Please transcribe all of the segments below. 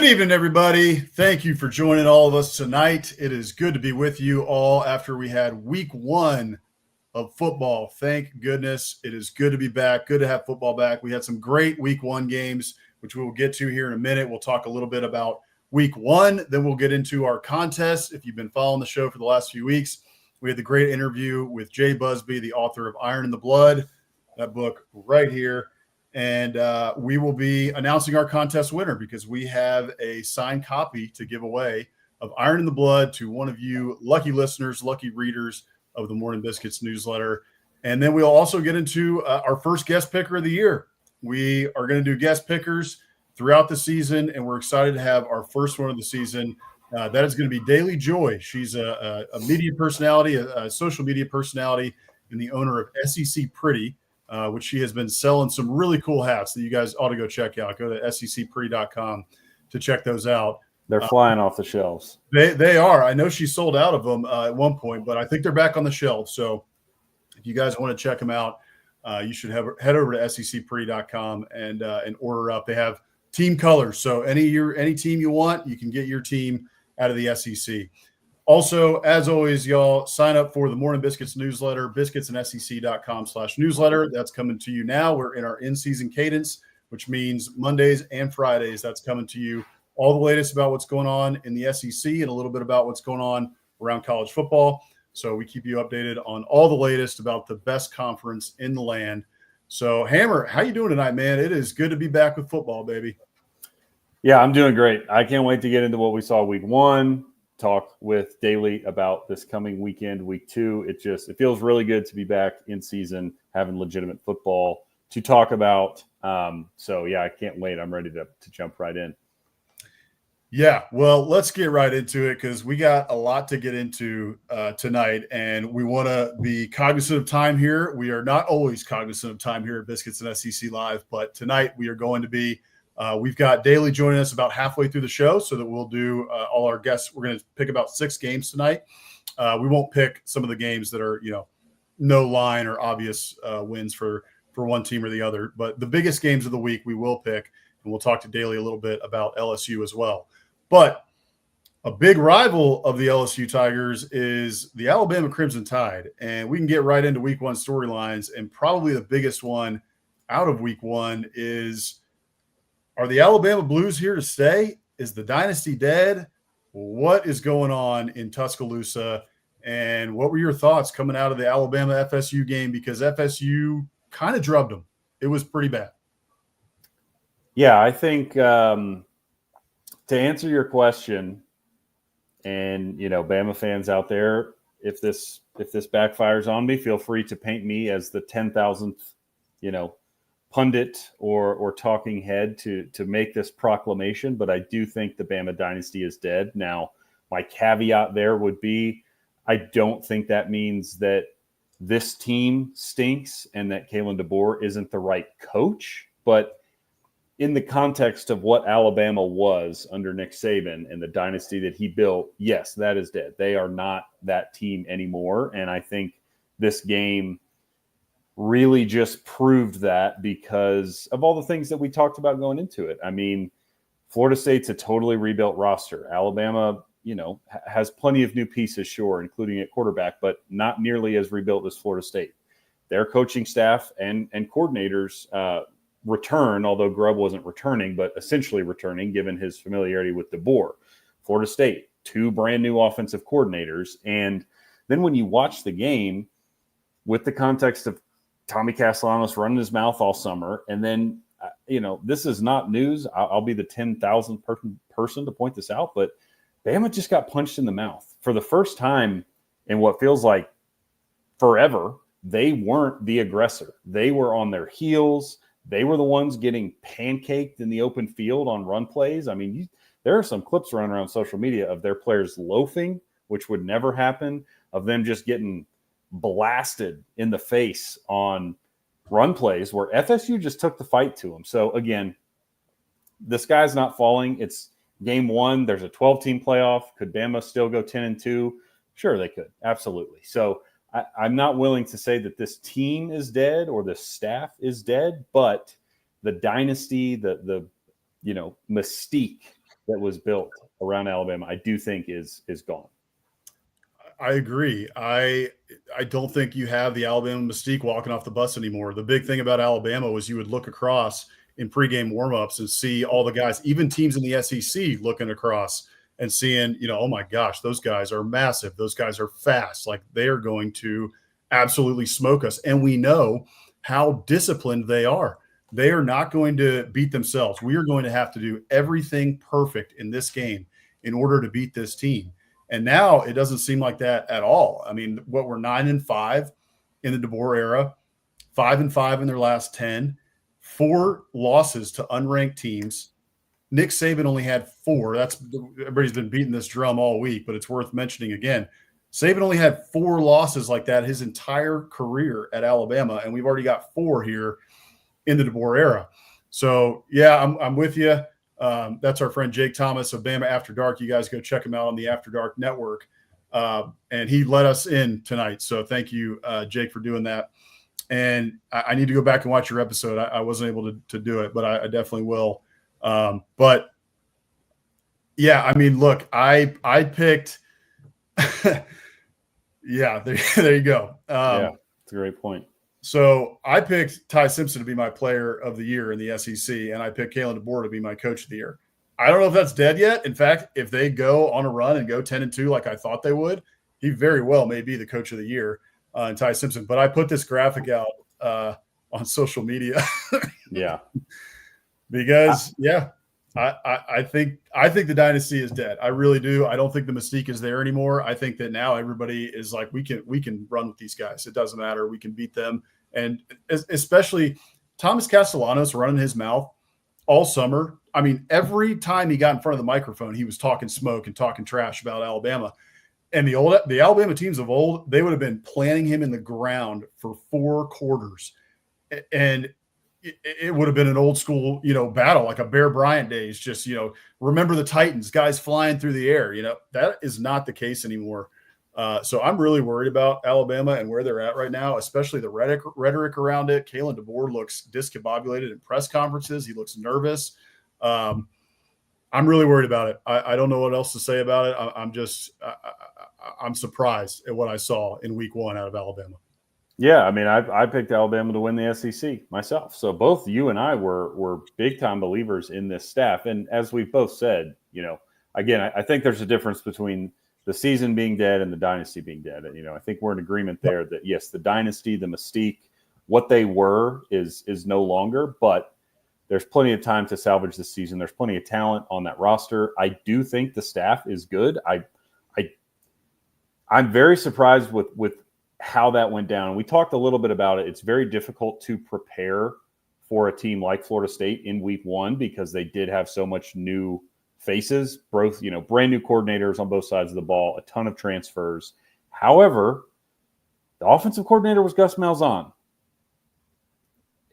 Good evening, everybody. Thank you for joining all of us tonight. It is good to be with you all after we had week one of football. Thank goodness. It is good to be back. Good to have football back. We had some great week one games, which we will get to here in a minute. We'll talk a little bit about week one. Then we'll get into our contest. If you've been following the show for the last few weeks, we had the great interview with Jay Busbee, the author of Iron in the Blood, that book right here. And we will be announcing our contest winner because we have a signed copy to give away of Iron in the Blood to one of you lucky listeners, lucky readers of the Morning Biscuits newsletter. And then we'll also get into our first guest picker of the year. We are going to do guest pickers throughout the season, and we're excited to have our first one of the season. That is going to be DAILEY JOY. She's a media personality, a social media personality, and the owner of SEC Pretty, which she has been selling some really cool hats that you guys ought to go check out. Go to secpretty.com to check those out. They're flying off the shelves. They are. I know she sold out of them at one point, but I think they're back on the shelves. So if you guys want to check them out, you should head over to secpretty.com and order up. They have team colors. So any team you want, you can get your team out of the SEC. Also, as always, y'all, sign up for the Morning Biscuits newsletter, biscuitsandsec.com/newsletter. That's coming to you now. We're in our in-season cadence, which means Mondays and Fridays. That's coming to you. All the latest about what's going on in the SEC and a little bit about what's going on around college football. So we keep you updated on all the latest about the best conference in the land. So, Hammer, how you doing tonight, man? It is good to be back with football, baby. Yeah, I'm doing great. I can't wait to get into what we saw week one, talk with DAILEY about this coming weekend, week two. It feels really good to be back in season, having legitimate football to talk about. So, yeah, I can't wait. I'm ready to jump right in. Yeah, well, let's get right into it because we got a lot to get into tonight, and we want to be cognizant of time here. We are not always cognizant of time here at Biscuits and SEC Live, but tonight we are going to be we've got DAILEY joining us about halfway through the show so that we'll do all our guests. We're going to pick about 6 games tonight. We won't pick some of the games that are, no line or obvious wins for one team or the other, but the biggest games of the week we will pick, and we'll talk to DAILEY a little bit about LSU as well. But a big rival of the LSU Tigers is the Alabama Crimson Tide. And we can get right into week one storylines. And probably the biggest one out of week one is, are the Alabama Blues here to stay? Is the Dynasty dead? What is going on in Tuscaloosa? And what were your thoughts coming out of the Alabama FSU game? Because FSU kind of drubbed them. It was pretty bad. Yeah, I think to answer your question, and Bama fans out there, if this backfires on me, feel free to paint me as the 10,000th, pundit or talking head to make this proclamation. But I do think the Bama dynasty is dead. Now, my caveat there would be, I don't think that means that this team stinks and that Kalen DeBoer isn't the right coach, but in the context of what Alabama was under Nick Saban and the dynasty that he built, yes, that is dead. They are not that team anymore. And I think this game really just proved that because of all the things that we talked about going into it. I mean, Florida State's a totally rebuilt roster. Alabama, has plenty of new pieces, sure, including at quarterback, but not nearly as rebuilt as Florida State. Their coaching staff and coordinators return, although Grubb wasn't returning, but essentially returning given his familiarity with DeBoer. Florida State, 2 brand new offensive coordinators. And then when you watch the game with the context of Tommy Castellanos running his mouth all summer, and then, this is not news. I'll be the 10,000th person to point this out, but Bama just got punched in the mouth. For the first time in what feels like forever, they weren't the aggressor. They were on their heels. They were the ones getting pancaked in the open field on run plays. I mean, there are some clips running around social media of their players loafing, which would never happen, of them just getting blasted in the face on run plays where FSU just took the fight to them. So, again, the sky's not falling. It's game one. There's a 12-team playoff. Could Bama still go 10-2? Sure, they could. Absolutely. So, I'm not willing to say that this team is dead or the staff is dead, but the dynasty, the mystique that was built around Alabama, I do think is gone. I agree. I don't think you have the Alabama mystique walking off the bus anymore. The big thing about Alabama was you would look across in pregame warmups and see all the guys, even teams in the SEC, looking across and seeing, oh my gosh, those guys are massive. Those guys are fast. Like, they are going to absolutely smoke us. And we know how disciplined they are. They are not going to beat themselves. We are going to have to do everything perfect in this game in order to beat this team. And now it doesn't seem like that at all. I mean, we're 9-5 in the DeBoer era, 5-5 in their last 10, 4 losses to unranked teams. Nick Saban only had 4. Everybody's been beating this drum all week, but it's worth mentioning again. Saban only had 4 losses like that his entire career at Alabama, and we've already got 4 here in the DeBoer era. So, yeah, I'm with you. That's our friend Jake Thomas of Bama After Dark. You guys go check him out on the After Dark Network. And he let us in tonight. So thank you, Jake, for doing that. And I need to go back and watch your episode. I wasn't able to do it, but I definitely will. But yeah, I mean, look, I picked yeah, there you go. Yeah, it's a great point. So I picked Ty Simpson to be my player of the year in the SEC, and I picked Kalen DeBoer to be my coach of the year. I don't know if that's dead yet. In fact, if they go on a run and go 10-2 like I thought they would, he very well may be the coach of the year in Ty Simpson. But I put this graphic out on social media. Yeah. Because, I think the dynasty is dead. I really do. I don't think the mystique is there anymore. I think that now everybody is like, we can run with these guys. It doesn't matter. We can beat them. And especially Thomas Castellanos running his mouth all summer. I mean, every time he got in front of the microphone, he was talking smoke and talking trash about Alabama. And the Alabama teams of old, they would have been planting him in the ground for 4 quarters. And it would have been an old school, battle, like a Bear Bryant days. Just, remember the Titans, guys flying through the air. That is not the case anymore. So I'm really worried about Alabama and where they're at right now, especially the rhetoric around it. Kalen DeBoer looks discombobulated in press conferences. He looks nervous. I'm really worried about it. I don't know what else to say about it. I'm surprised at what I saw in week 1 out of Alabama. Yeah, I mean, I picked Alabama to win the SEC myself. So both you and I were big-time believers in this staff. And as we've both said, again, I think there's a difference between the season being dead and the dynasty being dead. And, I think we're in agreement there that, yes, the dynasty, the mystique, what they were is no longer. But there's plenty of time to salvage this season. There's plenty of talent on that roster. I do think the staff is good. I'm very surprised with how that went down. We talked a little bit about it. It's very difficult to prepare for a team like Florida State in week 1 because they did have so much new faces, both, brand new coordinators on both sides of the ball, a ton of transfers. However, the offensive coordinator was Gus Malzahn.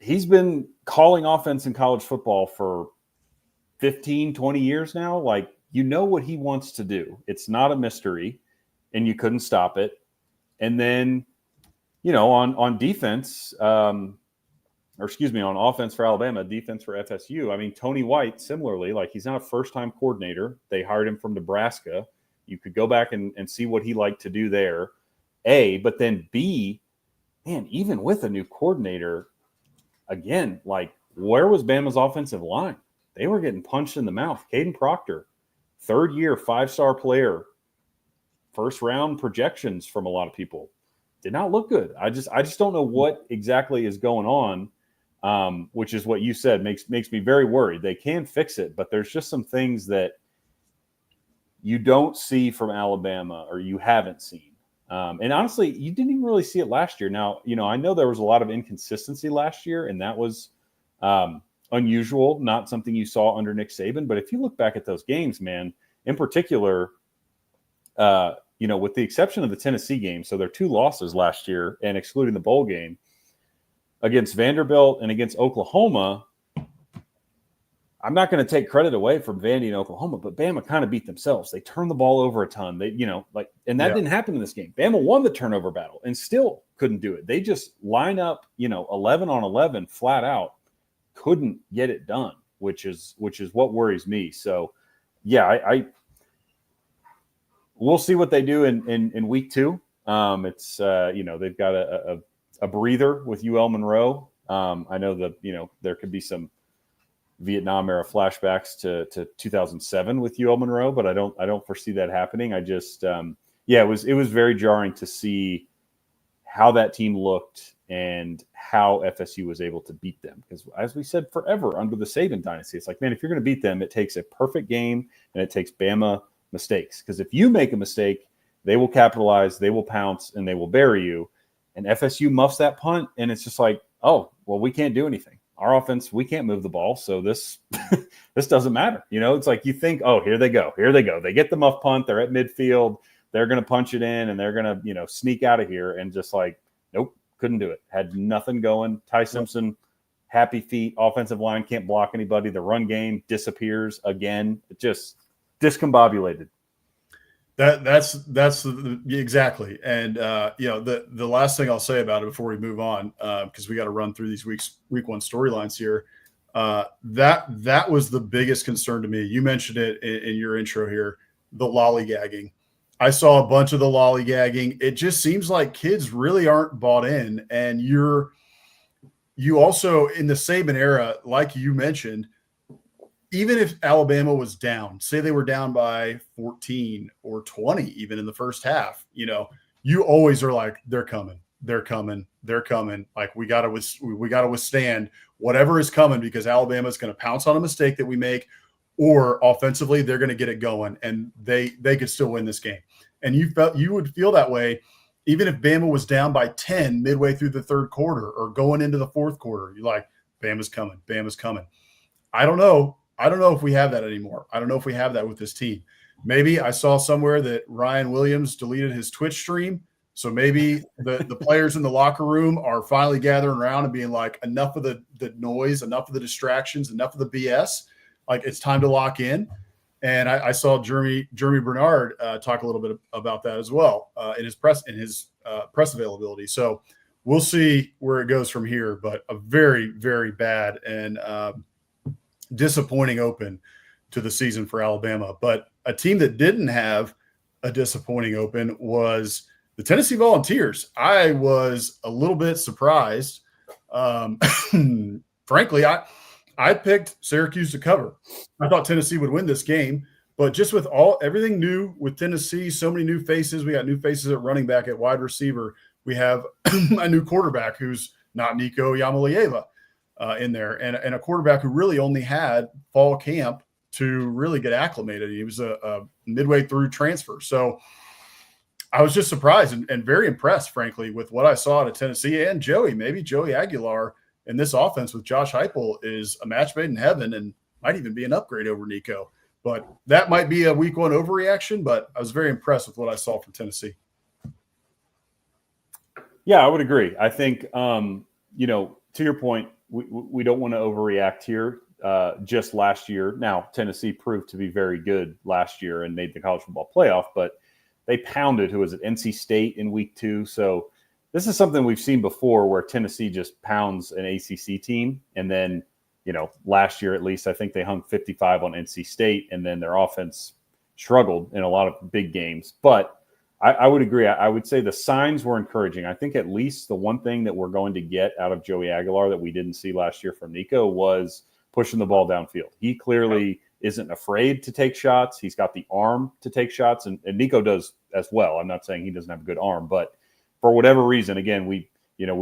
He's been calling offense in college football for 15, 20 years now. Like, what he wants to do. It's not a mystery, and you couldn't stop it. And then, on defense, on offense for Alabama, defense for FSU. I mean, Tony White, similarly, like, he's not a first-time coordinator. They hired him from Nebraska. You could go back and see what he liked to do there, A. But then B, man, even with a new coordinator, again, like, where was Bama's offensive line? They were getting punched in the mouth. Caden Proctor, 3rd-year, 5-star player, first-round projections from a lot of people, did not look good. I just don't know what exactly is going on, which is what you said makes me very worried. They can fix it, but there's just some things that you don't see from Alabama or you haven't seen. And honestly, you didn't even really see it last year. Now, I know there was a lot of inconsistency last year, and that was unusual, not something you saw under Nick Saban. But if you look back at those games, man, in particular, with the exception of the Tennessee game, so there are 2 losses last year, and excluding the bowl game, against Vanderbilt and against Oklahoma, I'm not going to take credit away from Vandy and Oklahoma, but Bama kind of beat themselves. They turned the ball over a ton. They, and that didn't happen in this game. Bama won the turnover battle and still couldn't do it. They just line up, 11 on 11 flat out, couldn't get it done, which is what worries me. So, yeah, we'll see what they do in week 2. It's they've got a breather with UL Monroe. I know that there could be some Vietnam era flashbacks to 2007 with UL Monroe, but I don't foresee that happening. I just it was very jarring to see how that team looked and how FSU was able to beat them. Because as we said forever under the Saban dynasty, it's like, man, if you're going to beat them, it takes a perfect game and it takes Bama mistakes. Because if you make a mistake, they will capitalize, they will pounce, and they will bury you. And FSU muffs that punt, and it's just like, oh, well, we can't do anything. Our offense, we can't move the ball, so this this doesn't matter. It's like you think, oh, here they go. They get the muff punt. They're at midfield. They're going to punch it in, and they're going to sneak out of here. And just like, nope, couldn't do it. Had nothing going. Ty Simpson, happy feet. Offensive line can't block anybody. The run game disappears again. It just discombobulated. That's exactly. And the last thing I'll say about it before we move on, because we got to run through these week 1 storylines here. That was the biggest concern to me. You mentioned it in your intro here, the lollygagging. I saw a bunch of the lollygagging. It just seems like kids really aren't bought in. And you also in the Saban era, like you mentioned, even if Alabama was down, say they were down by 14 or 20, even in the first half, you always are like, they're coming. Like we got to withstand whatever is coming, because Alabama is going to pounce on a mistake that we make, or offensively they're going to get it going and they could still win this game. And you would feel that way even if Bama was down by 10 midway through the third quarter or going into the fourth quarter. You're like, Bama's coming. I don't know if we have that anymore. I don't know if we have that with this team. Maybe I saw somewhere that Ryan Williams deleted his Twitch stream. So maybe the players in the locker room are finally gathering around and being like, enough of the noise, enough of the distractions, enough of the BS. Like, it's time to lock in. And I saw Jeremy Bernard talk a little bit about that as well in his press availability. So we'll see where it goes from here. But a very, very bad and disappointing open to the season for Alabama. But a team that didn't have a disappointing open was the Tennessee Volunteers. I was a little bit surprised. Frankly, I picked Syracuse to cover. I thought Tennessee would win this game, but just with everything new with Tennessee, so many new faces. We got new faces at running back, at wide receiver. We have a new quarterback who's not Nico Yamalieva in there, and a quarterback who really only had fall camp to really get acclimated. He was a midway through transfer. So I was just surprised and very impressed, frankly, with what I saw out of Tennessee and Joey Aguilar. And this offense with Josh Heupel is a match made in heaven and might even be an upgrade over Nico. But that might be a week 1 overreaction, but I was very impressed with what I saw from Tennessee. Yeah, I would agree. I think, to your point, we don't want to overreact here. Just last year, now Tennessee proved to be very good last year and made the college football playoff, but they pounded, who was it, NC State in week 2. So this is something we've seen before where Tennessee just pounds an ACC team. And then, last year at least, I think they hung 55 on NC State, and then their offense struggled in a lot of big games. But I would agree. I would say the signs were encouraging. I think at least the one thing that we're going to get out of Joey Aguilar that we didn't see last year from Nico was pushing the ball downfield. He clearly isn't afraid to take shots. He's got the arm to take shots, and Nico does as well. I'm not saying he doesn't have a good arm, but for whatever reason, again, we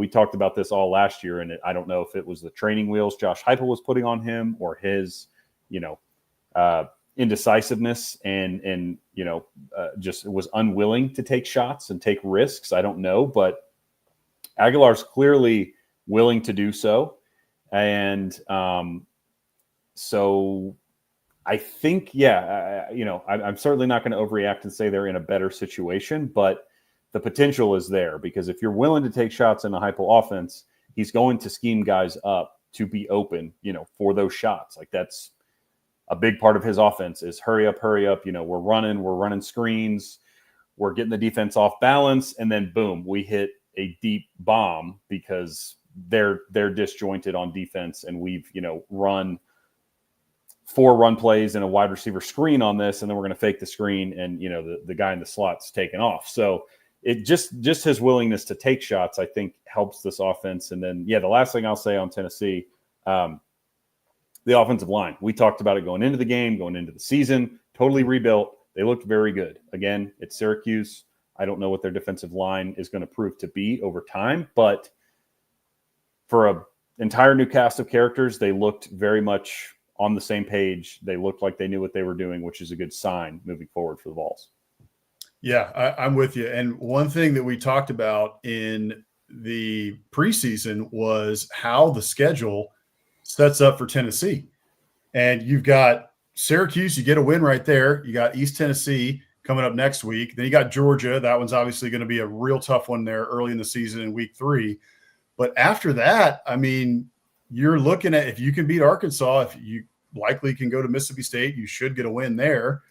talked about this all last year, and I don't know if it was the training wheels Josh Heupel was putting on him or his, indecisiveness and just was unwilling to take shots and take risks. I don't know, but Aguilar's clearly willing to do so. And so I think, I'm certainly not going to overreact and say they're in a better situation, but the potential is there, because if you're willing to take shots in a Heupel offense, he's going to scheme guys up to be open, for those shots. Like, that's a big part of his offense is hurry up. We're running screens, we're getting the defense off balance, and then boom, we hit a deep bomb because they're disjointed on defense, and we've, run 4 run plays and a wide receiver screen on this, and then we're going to fake the screen, and the guy in the slot's taken off. So it just his willingness to take shots, I think, helps this offense. And then the last thing I'll say on Tennessee, the offensive line. We talked about it going into the game, going into the season, totally rebuilt. They looked very good. Again, it's Syracuse. I don't know what their defensive line is going to prove to be over time, but for an entire new cast of characters, they looked very much on the same page. They looked like they knew what they were doing, which is a good sign moving forward for the Vols. Yeah, I'm with you. And one thing that we talked about in the preseason was how the schedule sets up for Tennessee. And you've got Syracuse, you get a win right there. You got East Tennessee coming up next week. Then you got Georgia. That one's obviously going to be a real tough one there early in the season in week 3. But after that, I mean, you're looking at, if you can beat Arkansas, if you likely can go to Mississippi State, you should get a win there.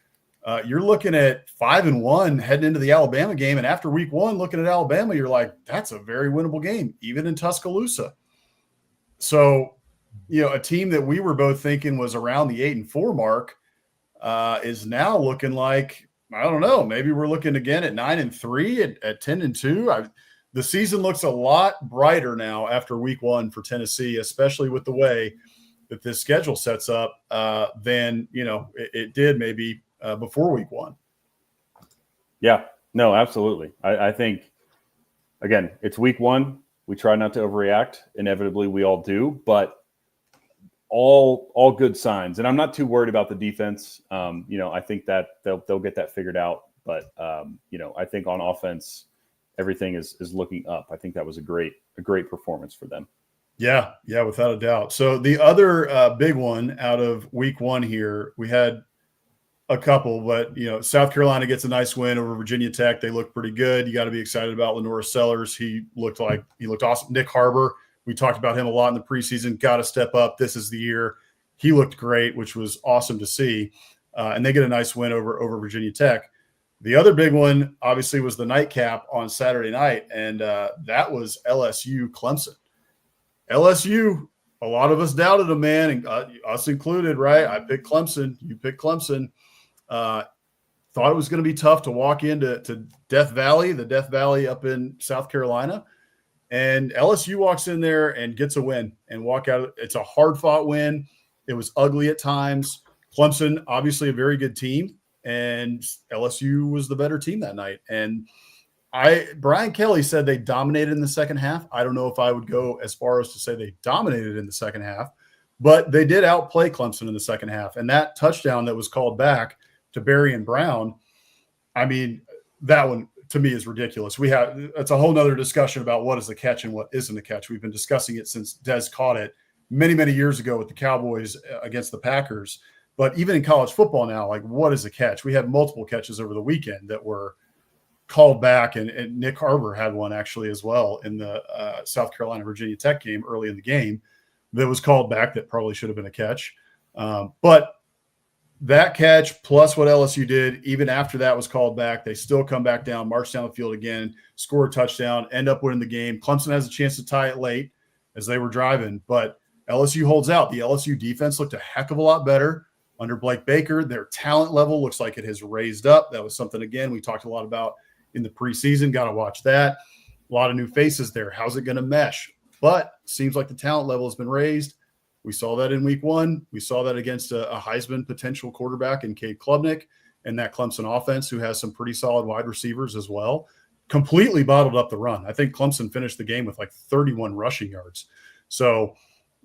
You're looking at 5-1 heading into the Alabama game. And after week 1, looking at Alabama, you're like, that's a very winnable game, even in Tuscaloosa. So, a team that we were both thinking was around the 8-4 mark is now looking like, I don't know, maybe we're looking again at 9-3, at 10-2. The season looks a lot brighter now after week 1 for Tennessee, especially with the way that this schedule sets up than, it did maybe before week 1. Yeah, no, absolutely. I think, again, it's week 1. We try not to overreact. Inevitably, we all do, but all good signs. And I'm not too worried about the defense. I think that they'll get that figured out. But, I think on offense, everything is looking up. I think that was a great performance for them. Yeah, without a doubt. So the other big one out of week 1 here, we had a couple, but South Carolina gets a nice win over Virginia Tech. They look pretty good. You got to be excited about Lenora Sellers. He looked awesome. Nick Harbor, we talked about him a lot in the preseason. Got to step up. This is the year. He looked great, which was awesome to see. And they get a nice win over Virginia Tech. The other big one, obviously, was the nightcap on Saturday night, and that was LSU Clemson. LSU, a lot of us doubted them, man, and us included, right? I picked Clemson. You picked Clemson. Thought it was going to be tough to walk into Death Valley, the Death Valley up in South Carolina. And LSU walks in there and gets a win and walk out. It's a hard-fought win. It was ugly at times. Clemson, obviously a very good team, and LSU was the better team that night. And Brian Kelly said they dominated in the second half. I don't know if I would go as far as to say they dominated in the second half, but they did outplay Clemson in the second half. And that touchdown that was called back to Barry and Brown, I mean, that one to me is ridiculous. It's a whole nother discussion about what is the catch and what isn't a catch. We've been discussing it since Dez caught it many, many years ago with the Cowboys against the Packers. But even in college football now, like, what is a catch? We had multiple catches over the weekend that were called back, and Nick Harbor had one actually as well in the South Carolina Virginia Tech game early in the game that was called back that probably should have been a catch. But that catch plus what LSU did, even after that was called back, they still come back down, march down the field again, score a touchdown, end up winning the game. Clemson has a chance to tie it late as they were driving, but LSU holds out. The LSU defense looked a heck of a lot better under Blake Baker. Their talent level looks like it has raised up. That was something, again, we talked a lot about in the preseason. Got to watch that. A lot of new faces there. How's it going to mesh? But seems like the talent level has been raised. We saw that in week 1. We saw that against a Heisman potential quarterback in Cade Klubnik and that Clemson offense, who has some pretty solid wide receivers as well. Completely bottled up the run. I think Clemson finished the game with like 31 rushing yards. So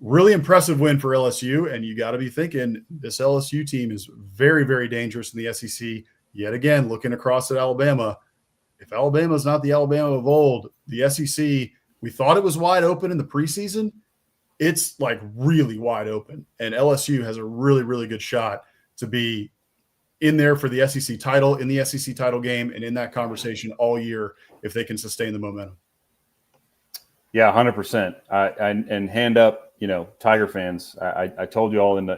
really impressive win for LSU. And you got to be thinking this LSU team is very, very dangerous in the SEC. Yet again, looking across at Alabama, if Alabama is not the Alabama of old, the SEC, we thought it was wide open in the preseason. It's like really wide open. And LSU has a really, really good shot to be in there for the SEC title, in the SEC title game, and in that conversation all year if they can sustain the momentum. Yeah, 100%. And hand up, Tiger fans. I told you all in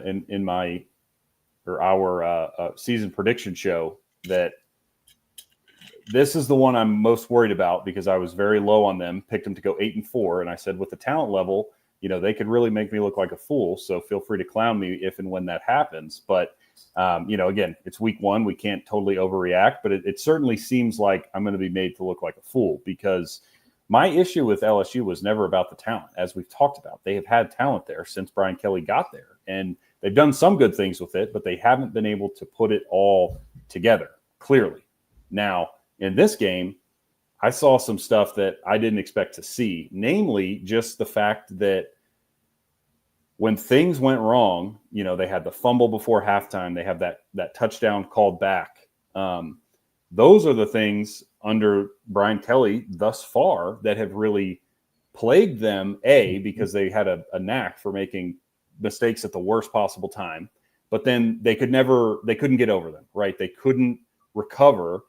our season prediction show that this is the one I'm most worried about because I was very low on them, picked them to go 8-4, and I said with the talent level, they could really make me look like a fool. So feel free to clown me if and when that happens. But, again, it's week 1. We can't totally overreact, but it certainly seems like I'm going to be made to look like a fool, because my issue with LSU was never about the talent. As we've talked about, they have had talent there since Brian Kelly got there, and they've done some good things with it, but they haven't been able to put it all together clearly. Now, in this game, I saw some stuff that I didn't expect to see, namely just the fact that when things went wrong, they had the fumble before halftime, they have that touchdown called back. Those are the things under Brian Kelly thus far that have really plagued them, because they had a knack for making mistakes at the worst possible time, but then they couldn't get over them, right? They couldn't recover.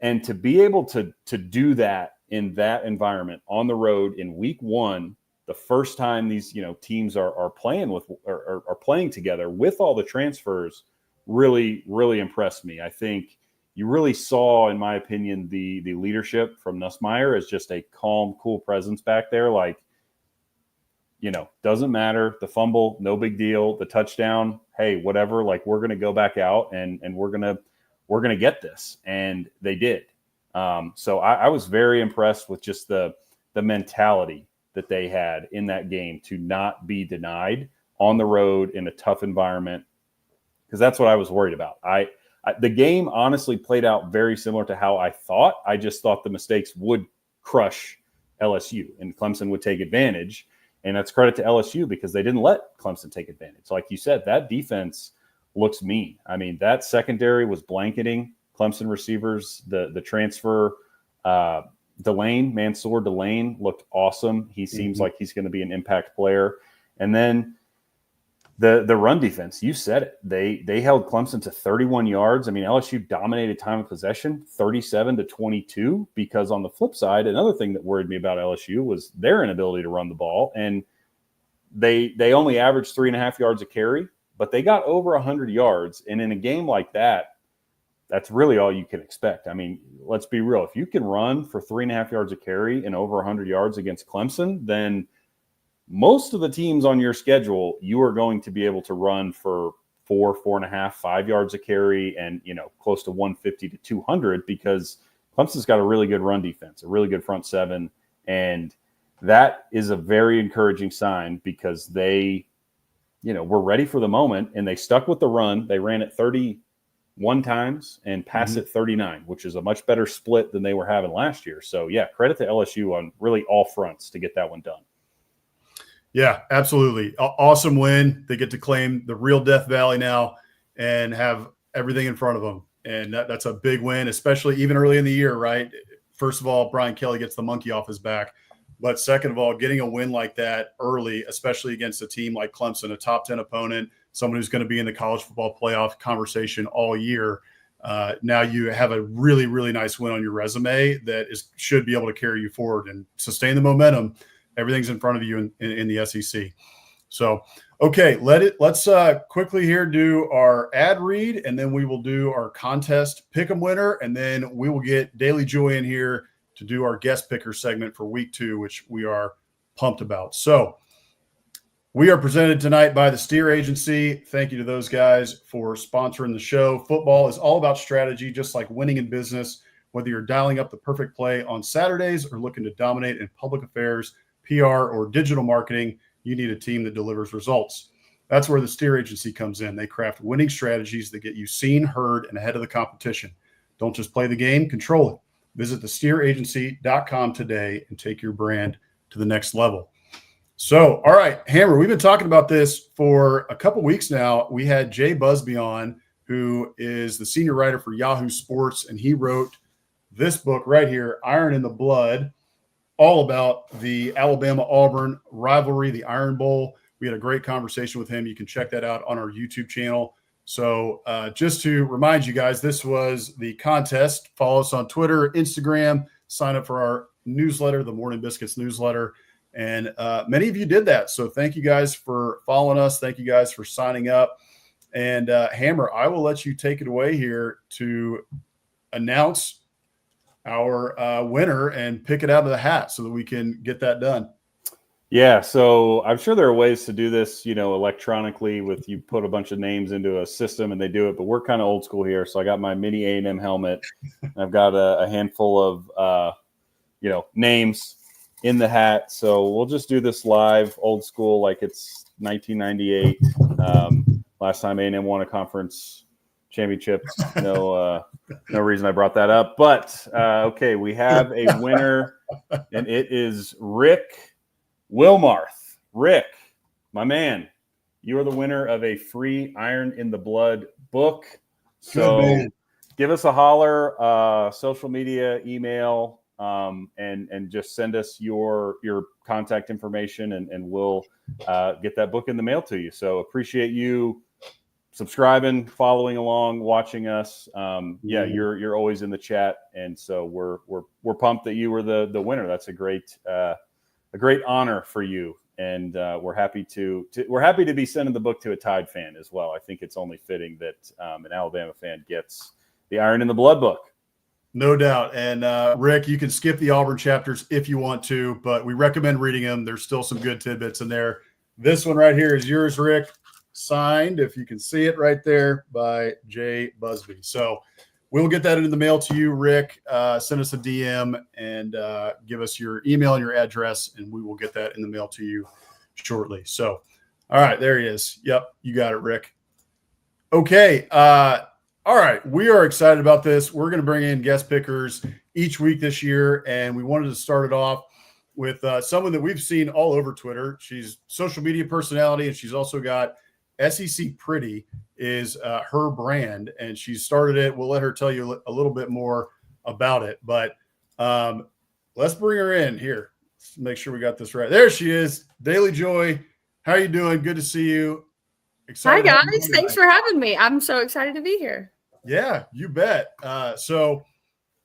And to be able to do that in that environment on the road in week 1, the first time these teams are playing are playing together with all the transfers, really, really impressed me. I think you really saw, in my opinion, the leadership from Nussmeier as just a calm, cool presence back there. Like, doesn't matter. The fumble, no big deal. The touchdown, hey, whatever. Like, we're going to go back out and we're going to get this. And they did. So I was very impressed with just the mentality that they had in that game to not be denied on the road in a tough environment, because that's what I was worried about. The game honestly played out very similar to how I thought. I just thought the mistakes would crush LSU and Clemson would take advantage. And that's credit to LSU, because they didn't let Clemson take advantage. Like you said, that defense looks mean. I mean, that secondary was blanketing Clemson receivers. The transfer, Mansour Delane looked awesome. He seems like he's going to be an impact player. And then the run defense, you said it. They held Clemson to 31 yards. I mean, LSU dominated time of possession, 37-22, because on the flip side, another thing that worried me about LSU was their inability to run the ball. And they only averaged 3.5 yards a carry, but they got over 100 yards. And in a game like that, that's really all you can expect. I mean, let's be real. If you can run for 3.5 yards a carry and over 100 yards against Clemson, then most of the teams on your schedule, you are going to be able to run for 4.5, 5 yards a carry and, close to 150 to 200, because Clemson's got a really good run defense, a really good front seven. And that is a very encouraging sign, because they, were ready for the moment and they stuck with the run. They ran it 31 times and passed it 39, which is a much better split than they were having last year. So, yeah, credit to LSU on really all fronts to get that one done. Yeah, absolutely. Awesome win. They get to claim the real Death Valley now and have everything in front of them. And that's a big win, especially even early in the year, right? First of all, Brian Kelly gets the monkey off his back. But second of all, getting a win like that early, especially against a team like Clemson, a top 10 opponent, someone who's going to be in the college football playoff conversation all year. Now you have a really, really nice win on your resume that should be able to carry you forward and sustain the momentum. Everything's in front of you in the SEC. So, okay, let's quickly here do our ad read, and then we will do our contest pick 'em winner, and then we will get Daily Joy in here to do our guest picker segment for week 2, which we are pumped about. So we are presented tonight by the Steer Agency. Thank you to those guys for sponsoring the show. Football is all about strategy, just like winning in business. Whether you're dialing up the perfect play on Saturdays or looking to dominate in public affairs, PR, or digital marketing, you need a team that delivers results. That's where the Steer Agency comes in. They craft winning strategies that get you seen, heard, and ahead of the competition. Don't just play the game, control it. Visit thesteeragency.com today and take your brand to the next level. So, all right, Hammer, we've been talking about this for a couple weeks now. We had Jay Busbee on, who is the senior writer for Yahoo Sports, and he wrote this book right here, Iron in the Blood, all about the Alabama-Auburn rivalry, the Iron Bowl. We had a great conversation with him. You can check that out on our YouTube channel. So just to remind you guys, this was the contest. Follow us on Twitter, Instagram, sign up for our newsletter, the Morning Biscuits newsletter. And many of you did that. So thank you guys for following us. Thank you guys for signing up. And Hammer, I will let you take it away here to announce our winner and pick it out of the hat so that we can get that done. Yeah, so I'm sure there are ways to do this, electronically with you put a bunch of names into a system and they do it, but we're kind of old school here. So I got my mini A&M helmet. I've got a handful of, names in the hat. So we'll just do this live, old school, like it's 1998. Last time A&M won a conference championship. No reason I brought that up. But, okay, we have a winner, and it is Rick Wilmarth. Rick, my man, you are the winner of a free Iron in the Blood book. So give us a holler, social media, email, and just send us your contact information, and we'll get that book in the mail to you. So appreciate you subscribing, following along, watching us. You're always in the chat, and so we're pumped that you were the winner. That's a great honor for you, and we're happy to be sending the book to a Tide fan as well. I think it's only fitting that an Alabama fan gets the Iron in the Blood book. No doubt. And Rick, you can skip the Auburn chapters if you want to, but we recommend reading them. There's still some good tidbits in there. This one right here is yours, Rick, signed, if you can see it right there, by Jay Busbee. So we'll get that into the mail to you, Rick. Send us a DM and give us your email and your address, and we will get that in the mail to you shortly. So, all right, there he is. Yep, you got it, Rick. Okay. All right, we are excited about this. We're going to bring in guest pickers each week this year, and we wanted to start it off with someone that we've seen all over Twitter. She's social media personality, and she's also got SEC Pretty is her brand, and she started it. We'll let her tell you a little bit more about it, but let's bring her in here. Let's make sure we got this right. There she is, Daily Joy. How are you doing? Good to see you. Excited. Hi, guys. Thanks for having me. I'm so excited to be here. Yeah, you bet. So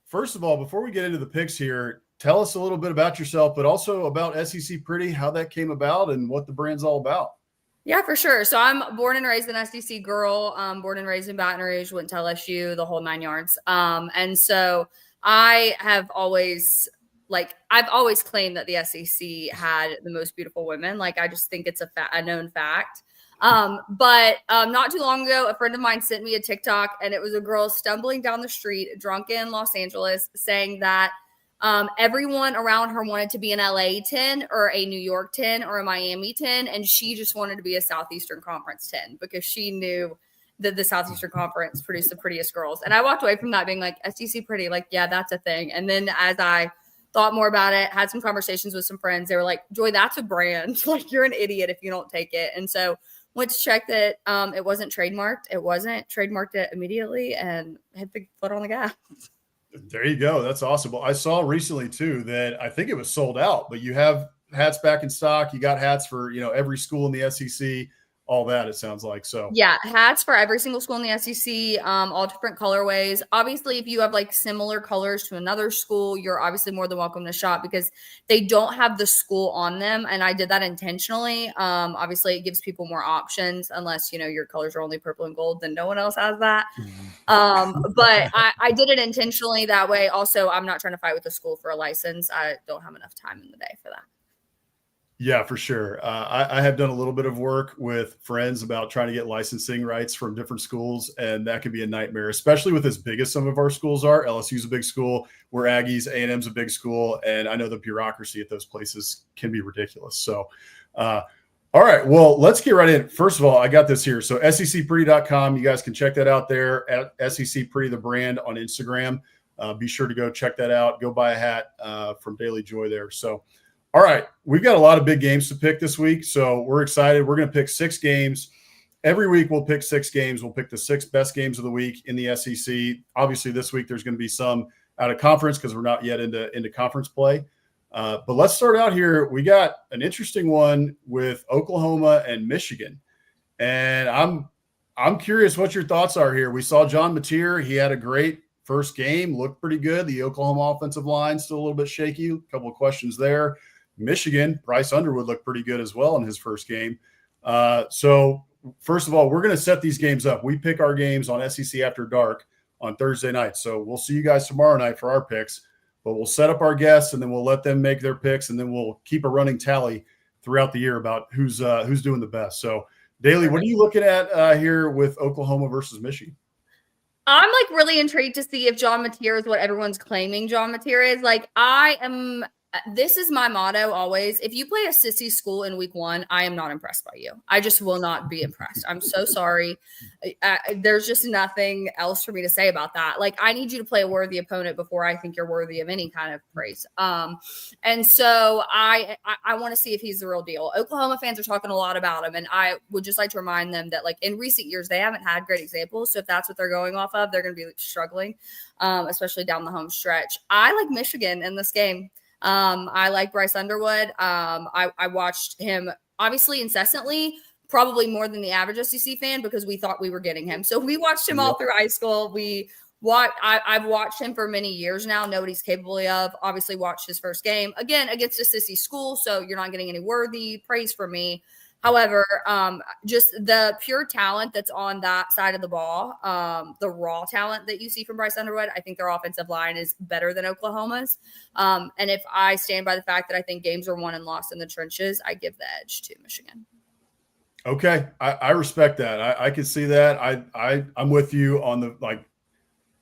first of all, before we get into the picks here, tell us a little bit about yourself, but also about SEC Pretty, how that came about and what the brand's all about. Yeah, for sure. So I'm born and raised an SEC girl, born and raised in Baton Rouge, went to LSU, the whole 9 yards. And so I have always claimed that the SEC had the most beautiful women. Like, I just think it's a known fact. But not too long ago, a friend of mine sent me a TikTok, and it was a girl stumbling down the street, drunk in Los Angeles, saying that everyone around her wanted to be an LA 10 or a New York 10 or a Miami 10, and she just wanted to be a Southeastern Conference 10 because she knew that the Southeastern Conference produced the prettiest girls. And I walked away from that being like, SEC Pretty, like, yeah, that's a thing. And then as I thought more about it, had some conversations with some friends, they were like, Joy, that's a brand. Like, you're an idiot if you don't take it. And so went to check that it wasn't trademarked. It wasn't trademarked it immediately, and hit the foot on the gas. There you go. That's awesome. Well, I saw recently too that I think it was sold out, but you have hats back in stock. You got hats for, every school in the SEC, all that, it sounds like. So yeah, hats for every single school in the SEC, all different colorways. Obviously, if you have like similar colors to another school, you're obviously more than welcome to shop because they don't have the school on them. And I did that intentionally. Obviously it gives people more options unless, your colors are only purple and gold, then no one else has that. But I did it intentionally that way. Also, I'm not trying to fight with the school for a license. I don't have enough time in the day for that. Yeah, for sure. I have done a little bit of work with friends about trying to get licensing rights from different schools, and that can be a nightmare, especially with as big as some of our schools are. LSU's a big school. We're Aggies. A&M's a big school, and I know the bureaucracy at those places can be ridiculous. So, all right, well, let's get right in. First of all, I got this here. So secpretty.com. You guys can check that out there at SEC Pretty, the brand, on Instagram. Be sure to go check that out. Go buy a hat from Daily Joy there. So, all right, we've got a lot of big games to pick this week, so we're excited. We're going to pick 6 games. Every week we'll pick 6 games. We'll pick the 6 best games of the week in the SEC. Obviously, this week there's going to be some out of conference because we're not yet into conference play. But let's start out here. We got an interesting one with Oklahoma and Michigan, and I'm curious what your thoughts are here. We saw John Mateer. He had a great first game, looked pretty good. The Oklahoma offensive line still a little bit shaky. A couple of questions there. Michigan, Bryce Underwood looked pretty good as well in his first game. So first of all, we're going to set these games up. We pick our games on SEC After Dark on Thursday night. So we'll see you guys tomorrow night for our picks, but we'll set up our guests and then we'll let them make their picks, and then we'll keep a running tally throughout the year about who's doing the best. So, Daily, what are you looking at here with Oklahoma versus Michigan? I'm like really intrigued to see if John Mateer is what everyone's claiming John Mateer is. Like, this is my motto always. If you play a sissy school in week 1, I am not impressed by you. I just will not be impressed. I'm so sorry. There's just nothing else for me to say about that. Like, I need you to play a worthy opponent before I think you're worthy of any kind of praise. And so I want to see if he's the real deal. Oklahoma fans are talking a lot about him, and I would just like to remind them that, like, in recent years, they haven't had great examples. So if that's what they're going off of, they're going to be struggling, especially down the home stretch. I like Michigan in this game. I like Bryce Underwood. I watched him obviously incessantly, probably more than the average SEC fan, because we thought we were getting him. So we watched him all through high school. I've watched him for many years now, know what he's capable of. Obviously watched his first game again against a sissy school. So you're not getting any worthy praise from me. However, just the pure talent that's on that side of the ball, the raw talent that you see from Bryce Underwood, I think their offensive line is better than Oklahoma's. And if I stand by the fact that I think games are won and lost in the trenches, I give the edge to Michigan. Okay, I respect that. I can see that. I'm with you on the, like,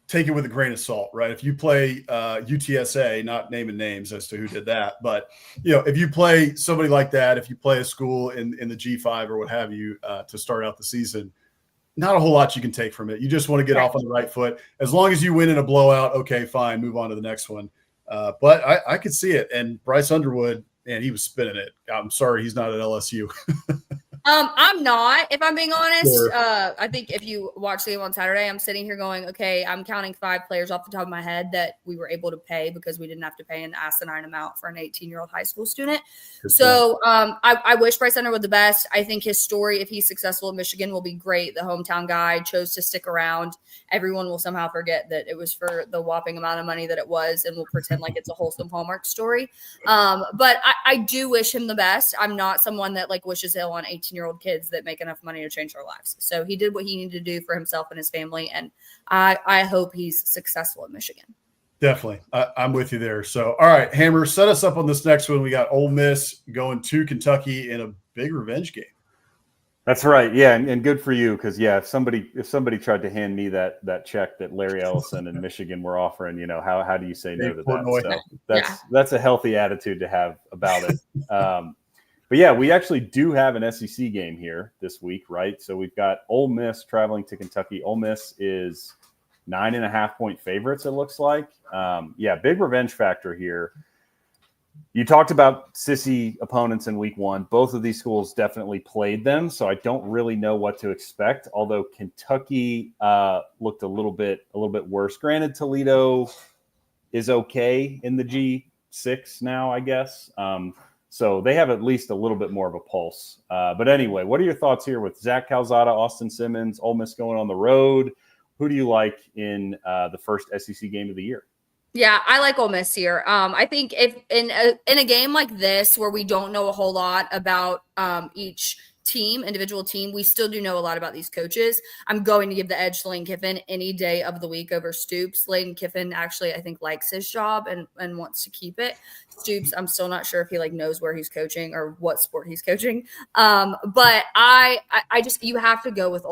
take it with a grain of salt, right? If you play UTSA, not naming names as to who did that, but if you play somebody like that, if you play a school in the G5 or what have you to start out the season, not a whole lot you can take from it. You just want to get off on the right foot. As long as you win in a blowout, okay, fine, move on to the next one. But I could see it. And Bryce Underwood, man, he was spinning it. I'm sorry he's not at LSU. I'm not, if I'm being honest. Sure. I think if you watch the game on Saturday, I'm sitting here going, okay, I'm counting 5 players off the top of my head that we were able to pay because we didn't have to pay an asinine amount for an 18-year-old high school student. So I wish Bryce Underwood the best. I think his story, if he's successful at Michigan, will be great. The hometown guy chose to stick around. Everyone will somehow forget that it was for the whopping amount of money that it was, and will pretend like it's a wholesome Hallmark story. But I do wish him the best. I'm not someone that like wishes ill on 18-year-old kids that make enough money to change their lives. So he did what he needed to do for himself and his family, and I hope he's successful at Michigan. Definitely. I'm with you there. So, all right, Hammer, set us up on this next one. We got Ole Miss going to Kentucky in a big revenge game. That's right. Yeah, and good for you, because if somebody tried to hand me that check that Larry Ellison and Michigan were offering, how do you say no to that? So that's a healthy attitude to have about it. But yeah, we actually do have an SEC game here this week, right? So we've got Ole Miss traveling to Kentucky. Ole Miss is 9.5-point favorites, it looks like. Big revenge factor here. You talked about sissy opponents in week 1. Both of these schools definitely played them, so I don't really know what to expect. Although Kentucky looked a little bit worse. Granted, Toledo is okay in the G6 now, I guess. So they have at least a little bit more of a pulse. But anyway, what are your thoughts here with Zach Calzada, Austin Simmons, Ole Miss going on the road? Who do you like in the first SEC game of the year? Yeah, I like Ole Miss here. I think if in a game like this where we don't know a whole lot about each individual team, we still do know a lot about these coaches. I'm going to give the edge to Lane Kiffin any day of the week over Stoops. Lane Kiffin actually, I think, likes his job and wants to keep it. Stoops, I'm still not sure if he knows where he's coaching or what sport he's coaching. But I just, you have to go with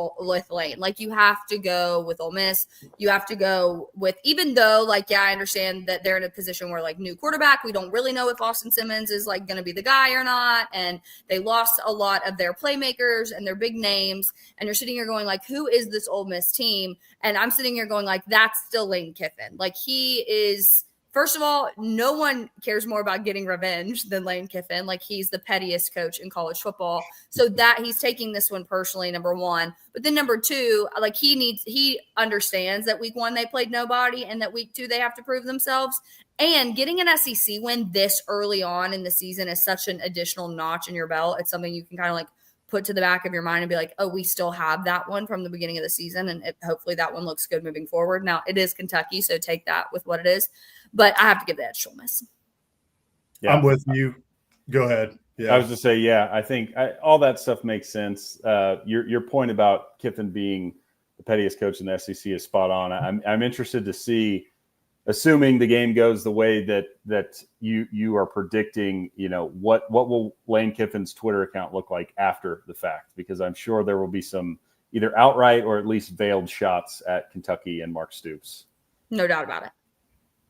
Lane. You have to go with Ole Miss. You have to go with, even though I understand that they're in a position where new quarterback, we don't really know if Austin Simmons is going to be the guy or not. And they lost a lot of their playmakers and their big names, and you're sitting here going who is this Ole Miss team? And I'm sitting here going that's still Lane Kiffin. He is, first of all, no one cares more about getting revenge than Lane Kiffin. He's the pettiest coach in college football, so that he's taking this one personally, number one. But then number two, he understands that week 1 they played nobody, and that week 2 they have to prove themselves. And getting an SEC win this early on in the season is such an additional notch in your belt. It's something you can kind of put to the back of your mind and be oh, we still have that one from the beginning of the season. And hopefully that one looks good moving forward. Now, it is Kentucky, so take that with what it is. But I have to give the edge to Ole Miss. Yeah. I'm with you. Go ahead. Yeah, I was just say, I think all that stuff makes sense. Your point about Kiffin being the pettiest coach in the SEC is spot on. I'm interested to see assuming the game goes the way that you are predicting, what will Lane Kiffin's Twitter account look like after the fact? Because I'm sure there will be some either outright or at least veiled shots at Kentucky and Mark Stoops. No doubt about it.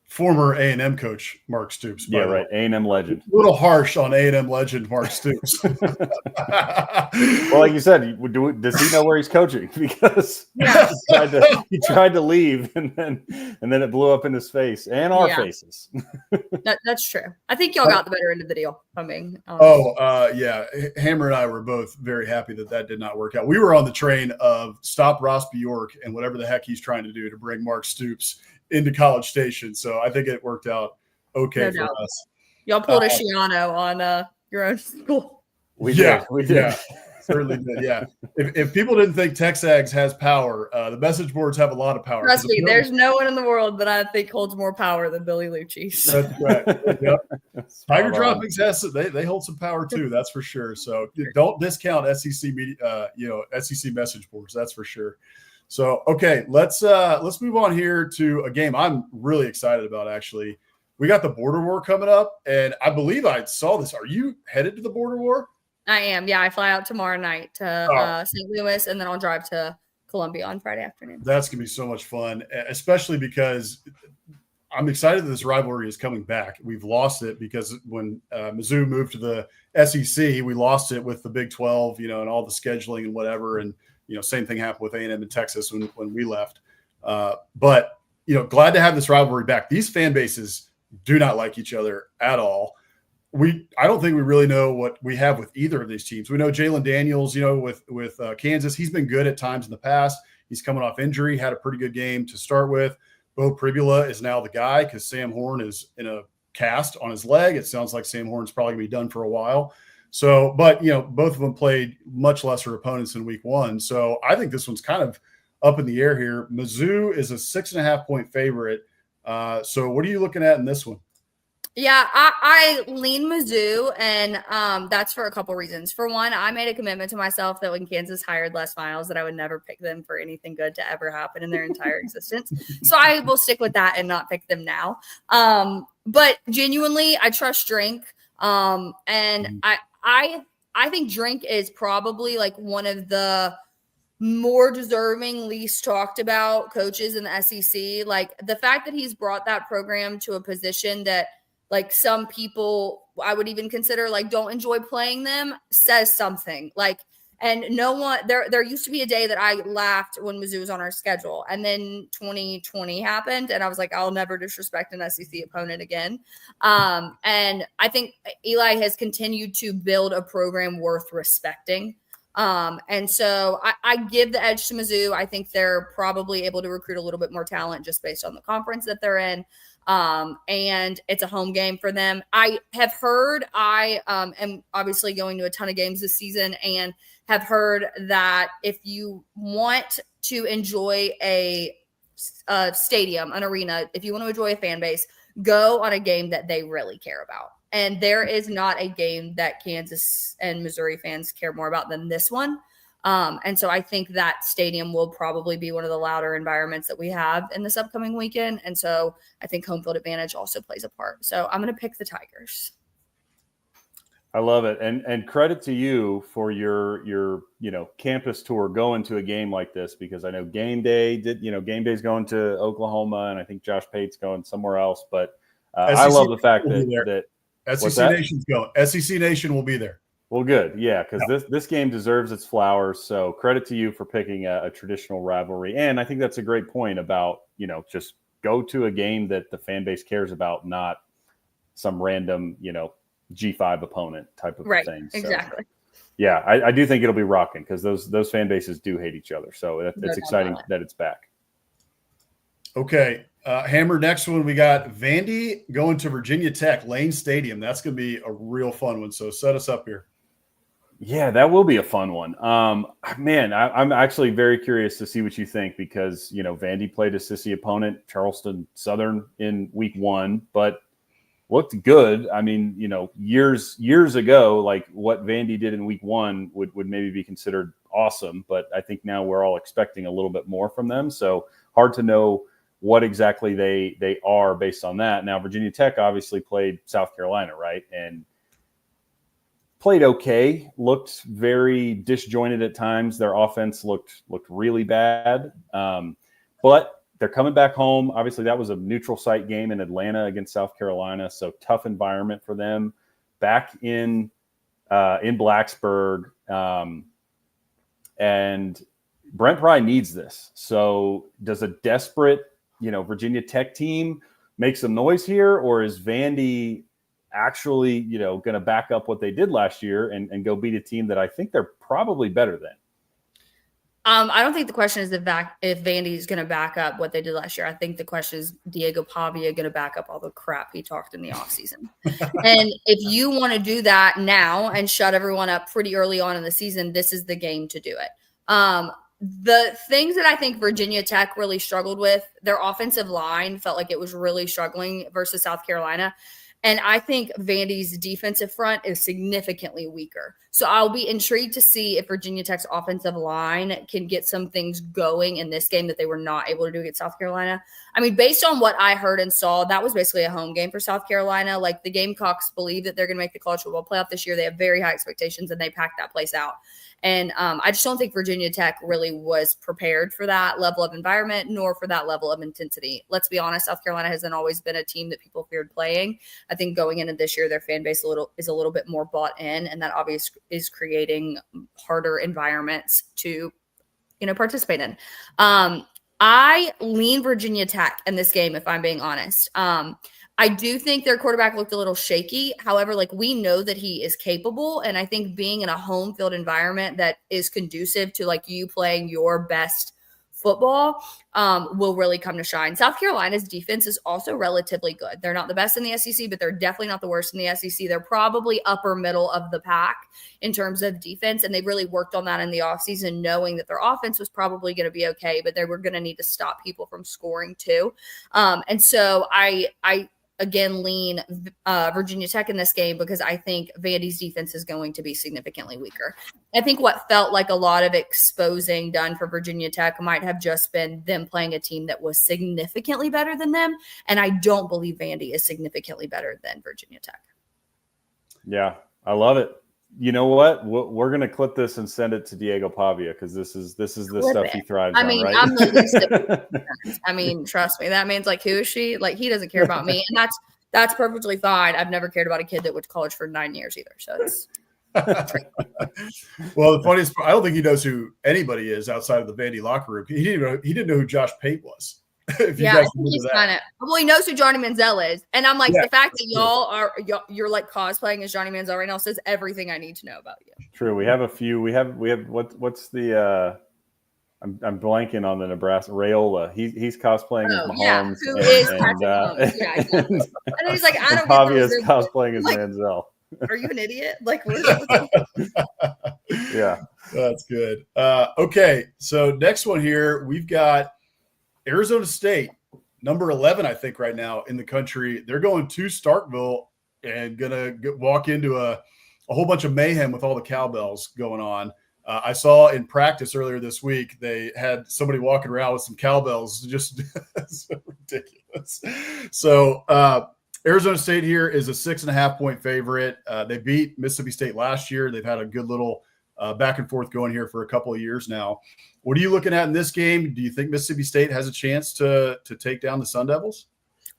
Former A&M coach Mark Stoops. Yeah, right. A&M legend. A little harsh on A&M legend Mark Stoops. Well, like you said, does he know where he's coaching? Because he tried to leave, and then it blew up in his face and our faces. That's true. I think y'all got the better end of the deal. Yeah. Hammer and I were both very happy that did not work out. We were on the train of stop Ross Bjork and whatever the heck he's trying to do to bring Mark Stoops into College Station. So I think it worked out okay for us. Y'all pulled a Shiano on your own school. We did. Yeah, certainly did. Yeah. If people didn't think Texags has power, the message boards have a lot of power. Trust me, there's no one in the world that I think holds more power than Billy Lucci. That's right. Yep. Tiger Droppings they hold some power too. That's for sure. So don't discount SEC media, SEC message boards. That's for sure. So, okay, let's move on here to a game I'm really excited about, actually. We got the Border War coming up, and I believe I saw this. Are you headed to the Border War? I am. Yeah, I fly out tomorrow night to St. Louis, and then I'll drive to Columbia on Friday afternoon. That's going to be so much fun, especially because I'm excited that this rivalry is coming back. We've lost it because when Mizzou moved to the SEC, we lost it with the Big 12, and all the scheduling and whatever, and same thing happened with A&M in Texas when we left. But glad to have this rivalry back. These fan bases do not like each other at all. I don't think we really know what we have with either of these teams. We know Jalen Daniels, with Kansas. He's been good at times in the past. He's coming off injury, had a pretty good game to start with. Bo Pribula is now the guy because Sam Horn is in a cast on his leg. It sounds like Sam Horn's probably going to be done for a while. So, but, both of them played much lesser opponents in week one. So I think this one's kind of up in the air here. Mizzou is a 6.5-point favorite. So what are you looking at in this one? Yeah, I lean Mizzou, and that's for a couple reasons. For one, I made a commitment to myself that when Kansas hired Les Miles, that I would never pick them for anything good to ever happen in their entire existence. So I will stick with that and not pick them now. But genuinely, I trust Drink, and I think Drink is probably like one of the more deserving, least talked about coaches in the SEC. Like the fact that he's brought that program to a position that like some people I would even consider like don't enjoy playing them says something. Like, and no one there used to be a day that I laughed when Mizzou was on our schedule, and then 2020 happened, and I was like, I'll never disrespect an SEC opponent again. And I think Eli has continued to build a program worth respecting. And so I give the edge to Mizzou. I think they're probably able to recruit a little bit more talent just based on the conference that they're in. And it's a home game for them. I have heard, I am obviously going to a ton of games this season, and have heard that if you want to enjoy a stadium, an arena, if you want to enjoy a fan base, go on a game that they really care about. And there is not a game that Kansas and Missouri fans care more about than this one. And so I think that stadium will probably be one of the louder environments that we have in this upcoming weekend. And so I think home field advantage also plays a part. So I'm going to pick the Tigers. I love it. And credit to you for your campus tour going to a game like this, because I know game day's going to Oklahoma, and I think Josh Pate's going somewhere else. But I love the fact that SEC Nation's going. SEC Nation will be there. Well, good. Yeah, because this game deserves its flowers. So credit to you for picking a traditional rivalry. And I think that's a great point about, just go to a game that the fan base cares about, not some random, G5 opponent type of thing. So, exactly. Yeah, I do think it'll be rocking because those fan bases do hate each other. So it's exciting that it's back. Okay. Hammer, next one, we got Vandy going to Virginia Tech, Lane Stadium. That's going to be a real fun one. So set us up here. Yeah, that will be a fun one. Man, I'm actually very curious to see what you think because, Vandy played a sissy opponent, Charleston Southern, in week one, but looked good. I mean, years ago, like what Vandy did in week one would maybe be considered awesome, but I think now we're all expecting a little bit more from them. So hard to know what exactly they are based on that. Now, Virginia Tech obviously played South Carolina, right? And played okay, looked very disjointed at times. Their offense looked really bad. But they're coming back home. Obviously, that was a neutral site game in Atlanta against South Carolina, so tough environment for them. Back in Blacksburg, and Brent Pry needs this. So does a desperate, Virginia Tech team make some noise here, or is Vandy actually, going to back up what they did last year and go beat a team that I think they're probably better than? I don't think the question is if Vandy is going to back up what they did last year. I think the question is Diego Pavia going to back up all the crap he talked in the offseason. And if you want to do that now and shut everyone up pretty early on in the season, this is the game to do it. The things that I think Virginia Tech really struggled with, their offensive line felt like it was really struggling versus South Carolina. And I think Vandy's defensive front is significantly weaker. So I'll be intrigued to see if Virginia Tech's offensive line can get some things going in this game that they were not able to do against South Carolina. I mean, based on what I heard and saw, that was basically a home game for South Carolina. Like, the Gamecocks believe that they're going to make the college football playoff this year. They have very high expectations, and they packed that place out. And I just don't think Virginia Tech really was prepared for that level of environment, nor for that level of intensity. Let's be honest, South Carolina hasn't always been a team that people feared playing. I think going into this year, their fan base is a little bit more bought in, and that obviously is creating harder environments to, participate in. I lean Virginia Tech in this game, if I'm being honest. I do think their quarterback looked a little shaky. However, we know that he is capable. And I think being in a home field environment that is conducive to you playing your best football will really come to shine. South Carolina's defense is also relatively good. They're not the best in the SEC, but they're definitely not the worst in the SEC. They're probably upper middle of the pack in terms of defense. And they really worked on that in the offseason, knowing that their offense was probably going to be okay, but they were going to need to stop people from scoring too. And so I again lean Virginia Tech in this game because I think Vandy's defense is going to be significantly weaker. I think what felt like a lot of exposing done for Virginia Tech might have just been them playing a team that was significantly better than them, and I don't believe Vandy is significantly better than Virginia Tech. Yeah, I love it. You know what? We're going to clip this and send it to Diego Pavia because this is the stuff he thrives on, right? I'm the least of I mean, trust me. That means who is she? He doesn't care about me, and that's perfectly fine. I've never cared about a kid that went to college for 9 years either. So it's well, the funniest part, I don't think he knows who anybody is outside of the Vandy locker room. He didn't know who Josh Pate was. If you guys he's well, he knows who Johnny Manziel is, and I'm the fact that you're cosplaying as Johnny Manziel right now says everything I need to know about you. True, we have a few. We have what's the I'm blanking on the Nebraska Raiola. He's cosplaying as Mahomes. Who is Mahomes? Yeah, exactly. And he's I don't. Pavia is cosplaying as Manziel. Are you an idiot? Yeah, that's good. Okay, so next one here, we've got Arizona State, number 11, I think, right now in the country. They're going to Starkville and going to walk into a whole bunch of mayhem with all the cowbells going on. I saw in practice earlier this week, they had somebody walking around with some cowbells, just so ridiculous. So Arizona State here is a 6.5-point favorite. They beat Mississippi State last year. They've had a good little back and forth going here for a couple of years now. What are you looking at in this game? Do you think Mississippi State has a chance to take down the Sun Devils?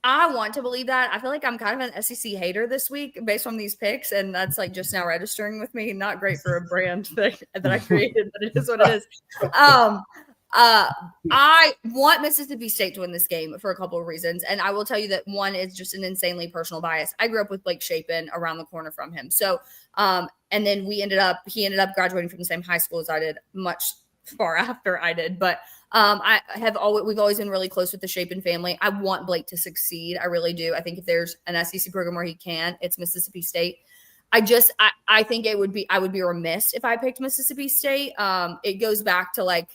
I want to believe that. I feel like I'm kind of an SEC hater this week based on these picks, and that's just now registering with me. Not great for a brand that I created, but it is what it is. I want Mississippi State to win this game for a couple of reasons, and I will tell you that one is just an insanely personal bias. I grew up with Blake Shapen around the corner from him, so and then he ended up graduating from the same high school as I did, much far after I did, but we've always been really close with the Shapen family. I want Blake to succeed. I really do. I think if there's an SEC program where he can, it's Mississippi State. I think I would be remiss if I picked Mississippi State. It goes back to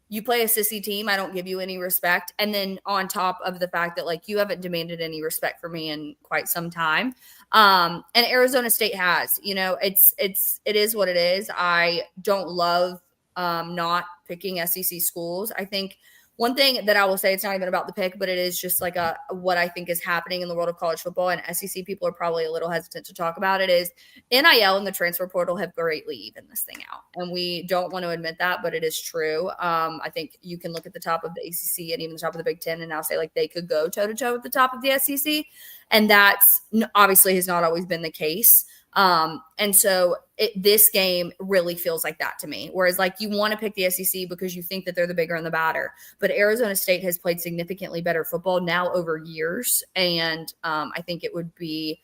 you play a sissy team, I don't give you any respect. And then on top of the fact that you haven't demanded any respect from me in quite some time. And Arizona State has, it is what it is. I don't love not picking SEC schools. I think one thing that I will say, it's not even about the pick, but it is just like what I think is happening in the world of college football, and SEC people are probably a little hesitant to talk about it, is NIL and the transfer portal have greatly evened this thing out. And we don't want to admit that, but it is true. I think you can look at the top of the ACC and even the top of the Big Ten and now say like they could go toe to toe at the top of the SEC. And that's obviously has not always been the case. And so this game really feels like that to me. Whereas like you want to pick the SEC because you think that they're the bigger and the badder, but Arizona State has played significantly better football now over years. And I think it would be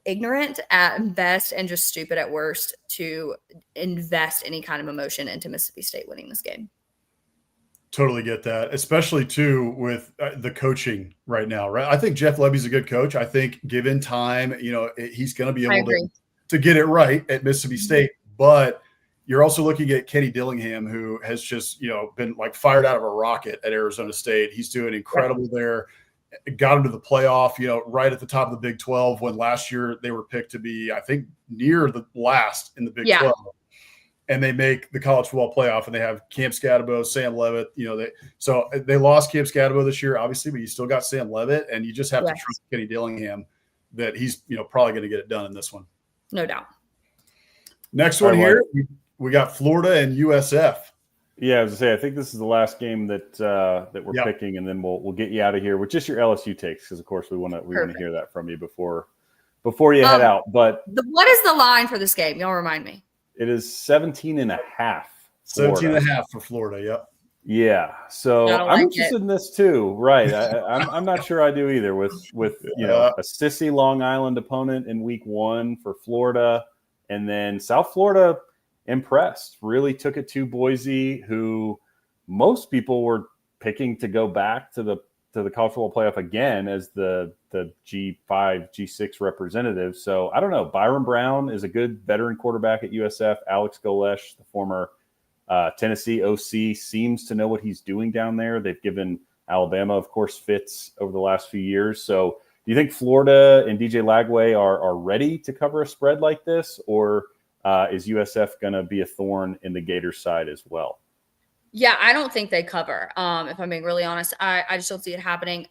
ignorant at best and just stupid at worst to invest any kind of emotion into Mississippi State winning this game. Totally get that, especially too with the coaching right now, right? I think Jeff Lebby's a good coach. I think given time, he's going to be able to get it right at Mississippi State. But you're also looking at Kenny Dillingham, who has just, been like fired out of a rocket at Arizona State. He's doing incredible there. Got him to the playoff, right at the top of the Big 12 when last year they were picked to be, I think, near the last in the Big 12. And they make the college football playoff, and they have Cam Scatterbo, Sam Levitt. So they lost Cam Scatterbo this year, obviously, but you still got Sam Levitt, and you just have to trust Kenny Dillingham that he's probably going to get it done in this one. No doubt. Next one here, we got Florida and USF. Yeah, I was going to say, I think this is the last game that we're picking, and then we'll get you out of here with just your LSU takes, because of course we want to hear that from you before you head out. But what is the line for this game? Y'all remind me. It is 17.5. 17.5 for Florida. Yep. Yeah. So I'm interested in this too. Right. I'm not sure I do either with a sissy Long Island opponent in week 1 for Florida. And then South Florida impressed, really took it to Boise, who most people were picking to go back to the college football playoff again as the G5, G6 representative. So I don't know. Byron Brown is a good veteran quarterback at USF. Alex Golesh, the former Tennessee OC, seems to know what he's doing down there. They've given Alabama, of course, fits over the last few years. So do you think Florida and DJ Lagway are ready to cover a spread like this, or is USF going to be a thorn in the Gators side as well? Yeah, I don't think they cover. If I'm being really honest, I just don't see it happening.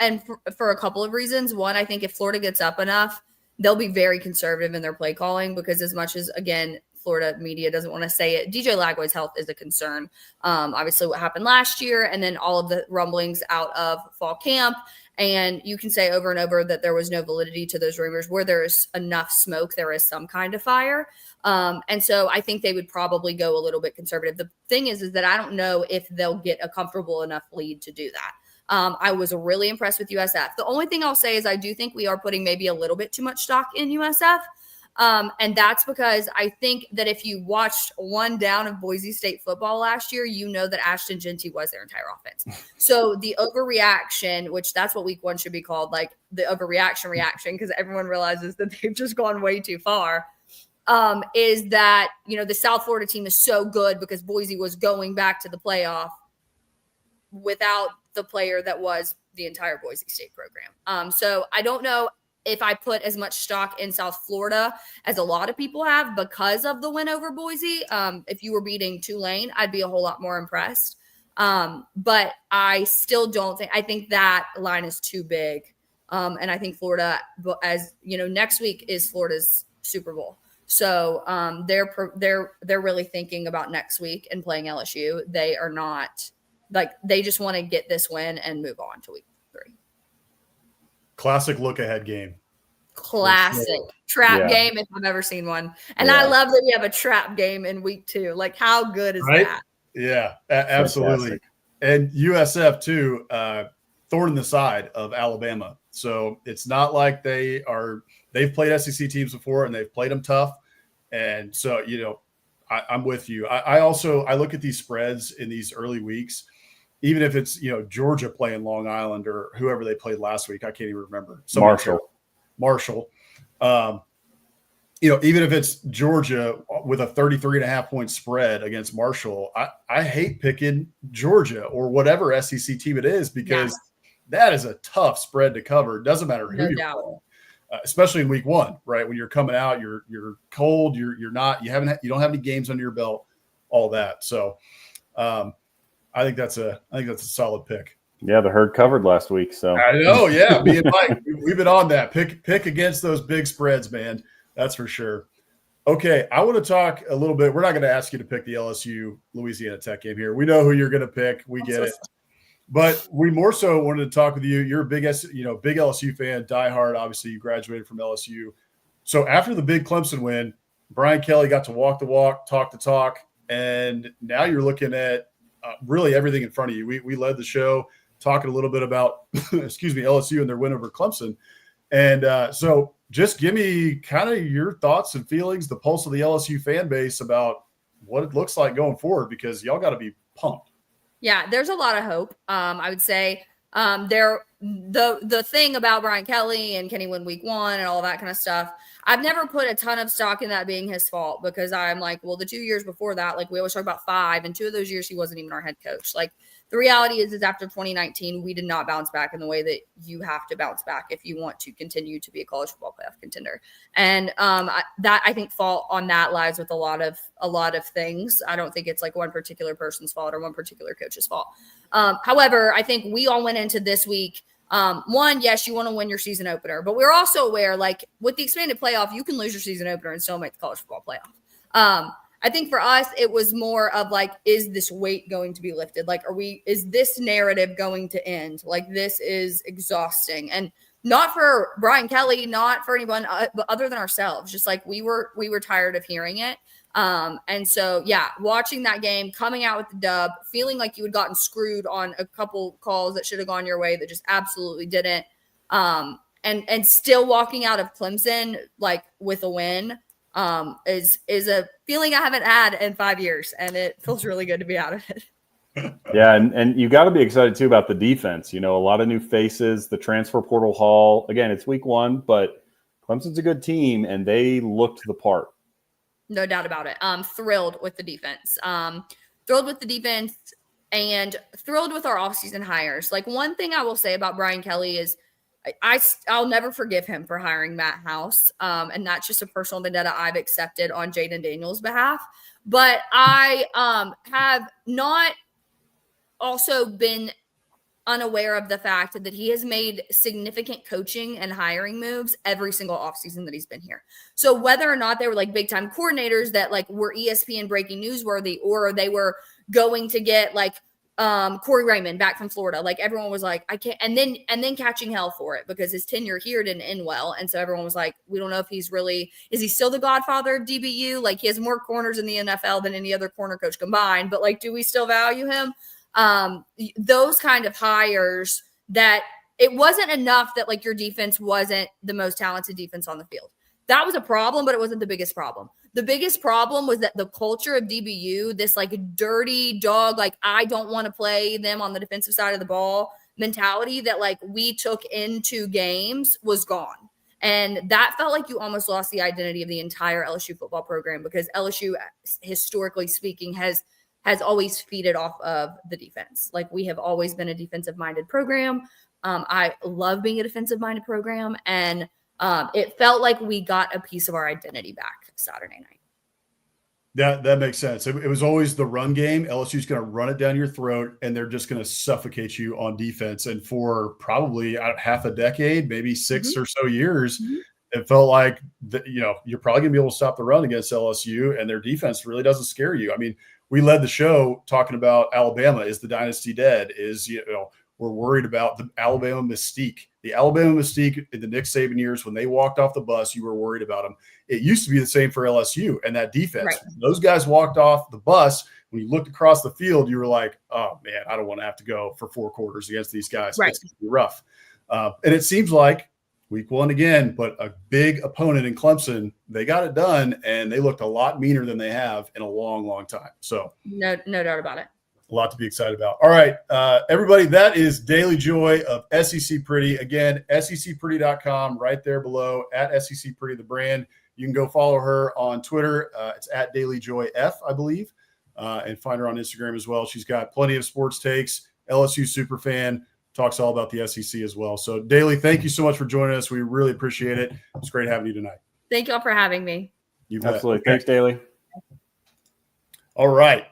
And for a couple of reasons. One, I think if Florida gets up enough, they'll be very conservative in their play calling, because as much as, again, Florida media doesn't want to say it, DJ Lagway's health is a concern. Obviously what happened last year, and then all of the rumblings out of fall camp. And you can say over and over that there was no validity to those rumors. Where there is enough smoke, there is some kind of fire. And so I think they would probably go a little bit conservative. The thing is that I don't know if they'll get a comfortable enough lead to do that. I was really impressed with USF. The only thing I'll say is I do think we are putting maybe a little bit too much stock in USF. And that's because I think that if you watched one down of Boise State football last year, you know that Ashton Genty was their entire offense. So the overreaction, which that's what week 1 should be called, like the overreaction, because everyone realizes that they've just gone way too far, is that, the South Florida team is so good because Boise was going back to the playoff without the player that was the entire Boise State program. So I don't know if I put as much stock in South Florida as a lot of people have because of the win over Boise. If you were beating Tulane, I'd be a whole lot more impressed. But I still don't think – I think that line is too big. And I think Florida, as next week is Florida's Super Bowl. So they're really thinking about next week and playing LSU. They are not – they just want to get this win and move on to week 3. Classic look-ahead game. Classic trap game if I've ever seen one. And I love that we have a trap game in week 2. Like, how good is that? Yeah, absolutely. Fantastic. And USF, too, thorn in the side of Alabama. So it's not like they've played SEC teams before and they've played them tough. And so, I'm with you. I look at these spreads in these early weeks. Even if it's, Georgia playing Long Island or whoever they played last week, I can't even remember. Marshall. Even if it's Georgia with a 33.5 point spread against Marshall, I hate picking Georgia or whatever SEC team it is, because that is a tough spread to cover. It doesn't matter who you're playing, especially in week 1, right? When you're coming out, you're cold, you don't have any games under your belt, all that. So, I think that's a solid pick. Yeah, the herd covered last week. So I know. Yeah, me and Mike, we've been on that. Pick against those big spreads, man. That's for sure. Okay, I want to talk a little bit. We're not going to ask you to pick the LSU Louisiana Tech game here. We know who you're going to pick. We get it. But we more so wanted to talk with you. You're a big LSU fan, diehard. Obviously, you graduated from LSU. So after the big Clemson win, Brian Kelly got to walk the walk, talk the talk, and now you're looking at really everything in front of you. We led the show talking a little bit about, LSU and their win over Clemson. And so just give me kind of your thoughts and feelings, the pulse of the LSU fan base about what it looks like going forward, because y'all got to be pumped. Yeah, there's a lot of hope. I would say the thing about Brian Kelly and can he win week 1 and all that kind of stuff, I've never put a ton of stock in that being his fault, because I'm like, well, the 2 years before that, like we always talk about 5, and 2 of those years he wasn't even our head coach. Like the reality is after 2019, we did not bounce back in the way that you have to bounce back if you want to continue to be a college football playoff contender. And I think fault on that lies with a lot of things. I don't think it's like one particular person's fault or one particular coach's fault. However, I think we all went into this week. One, yes, you want to win your season opener, but we're also aware, like with the expanded playoff, you can lose your season opener and still make the college football playoff. I think for us, it was more of like, is this weight going to be lifted? Like, is this narrative going to end? Like, this is exhausting. And not for Brian Kelly, not for anyone but other than ourselves. Just like we were tired of hearing it. And so, yeah, watching that game, coming out with the dub, feeling like you had gotten screwed on a couple calls that should have gone your way that just absolutely didn't. And still walking out of Clemson, like with a win, is a feeling I haven't had in 5 years, and it feels really good to be out of it. Yeah, and you got to be excited too about the defense. A lot of new faces, the transfer portal haul. Again, it's week 1, but Clemson's a good team, and they looked the part. No doubt about it. Thrilled with the defense. Thrilled with the defense and thrilled with our offseason hires. Like, one thing I will say about Brian Kelly is I'll never forgive him for hiring Matt House. And that's just a personal vendetta I've accepted on Jaden Daniels' behalf. But I have not also been unaware of the fact that he has made significant coaching and hiring moves every single offseason that he's been here. So whether or not they were like big time coordinators that like were ESPN breaking newsworthy, or they were going to get like Corey Raymond back from Florida, like everyone was like, I can't, and then catching hell for it because his tenure here didn't end well. And so everyone was like, we don't know if is he still the godfather of DBU? Like, he has more corners in the NFL than any other corner coach combined, but like, do we still value him? Those kind of hires, that it wasn't enough that like your defense wasn't the most talented defense on the field. That was a problem, but it wasn't the biggest problem. The biggest problem was that the culture of DBU, this like dirty dog, like I don't want to play them on the defensive side of the ball mentality that like we took into games, was gone. And that felt like you almost lost the identity of the entire LSU football program, because LSU, historically speaking, has always feeded off of the defense. Like, we have always been a defensive-minded program. I love being a defensive-minded program, and it felt like we got a piece of our identity back Saturday night. That makes sense. It was always the run game. LSU's going to run it down your throat, and they're just going to suffocate you on defense. And for probably half a decade, maybe 6 or so years, it felt like you're probably going to be able to stop the run against LSU, and their defense really doesn't scare you. I mean, we led the show talking about Alabama. Is the dynasty dead? We're worried about the Alabama mystique. The Alabama mystique in the Nick Saban years, when they walked off the bus, you were worried about them. It used to be the same for LSU and that defense. Right. Those guys walked off the bus. When you looked across the field, you were like, oh, man, I don't want to have to go for 4 quarters against these guys. Right. It's going to be rough. And it seems like week 1 again, but a big opponent in Clemson, they got it done, and they looked a lot meaner than they have in a long, long time. So no doubt about it. A lot to be excited about. All right, everybody, that is Daily Joy of SEC Pretty. Again, secpretty.com, right there below, at SEC Pretty, the brand. You can go follow her on Twitter. It's at Daily Joy F, I believe, and find her on Instagram as well. She's got plenty of sports takes, LSU superfan, talks all about the SEC as well. So, Daily, thank you so much for joining us. We really appreciate it. It's great having you tonight. Thank you all for having me. You bet. Absolutely. Thanks, Daily. All right.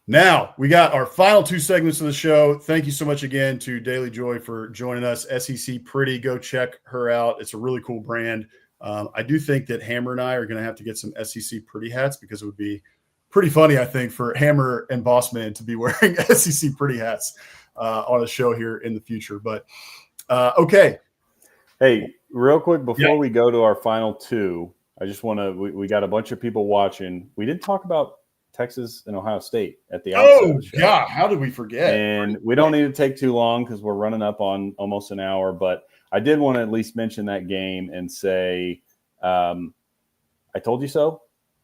Now we got our final two segments of the show. Thank you so much again to Daily Joy for joining us. SEC Pretty, go check her out. It's a really cool brand. I do think that Hammer and I are going to have to get some SEC Pretty hats because it would be pretty funny, I think, for Hammer and Bossman to be wearing SEC Pretty hats on a show here in the future. But okay. Hey, real quick before we go to our final two, I just want to. We got a bunch of people watching. We didn't talk about Texas and Ohio State at the outset of the show. God, how did we forget? And we don't need to take too long because we're running up on almost an hour. But I did want to at least mention that game and say, I told you so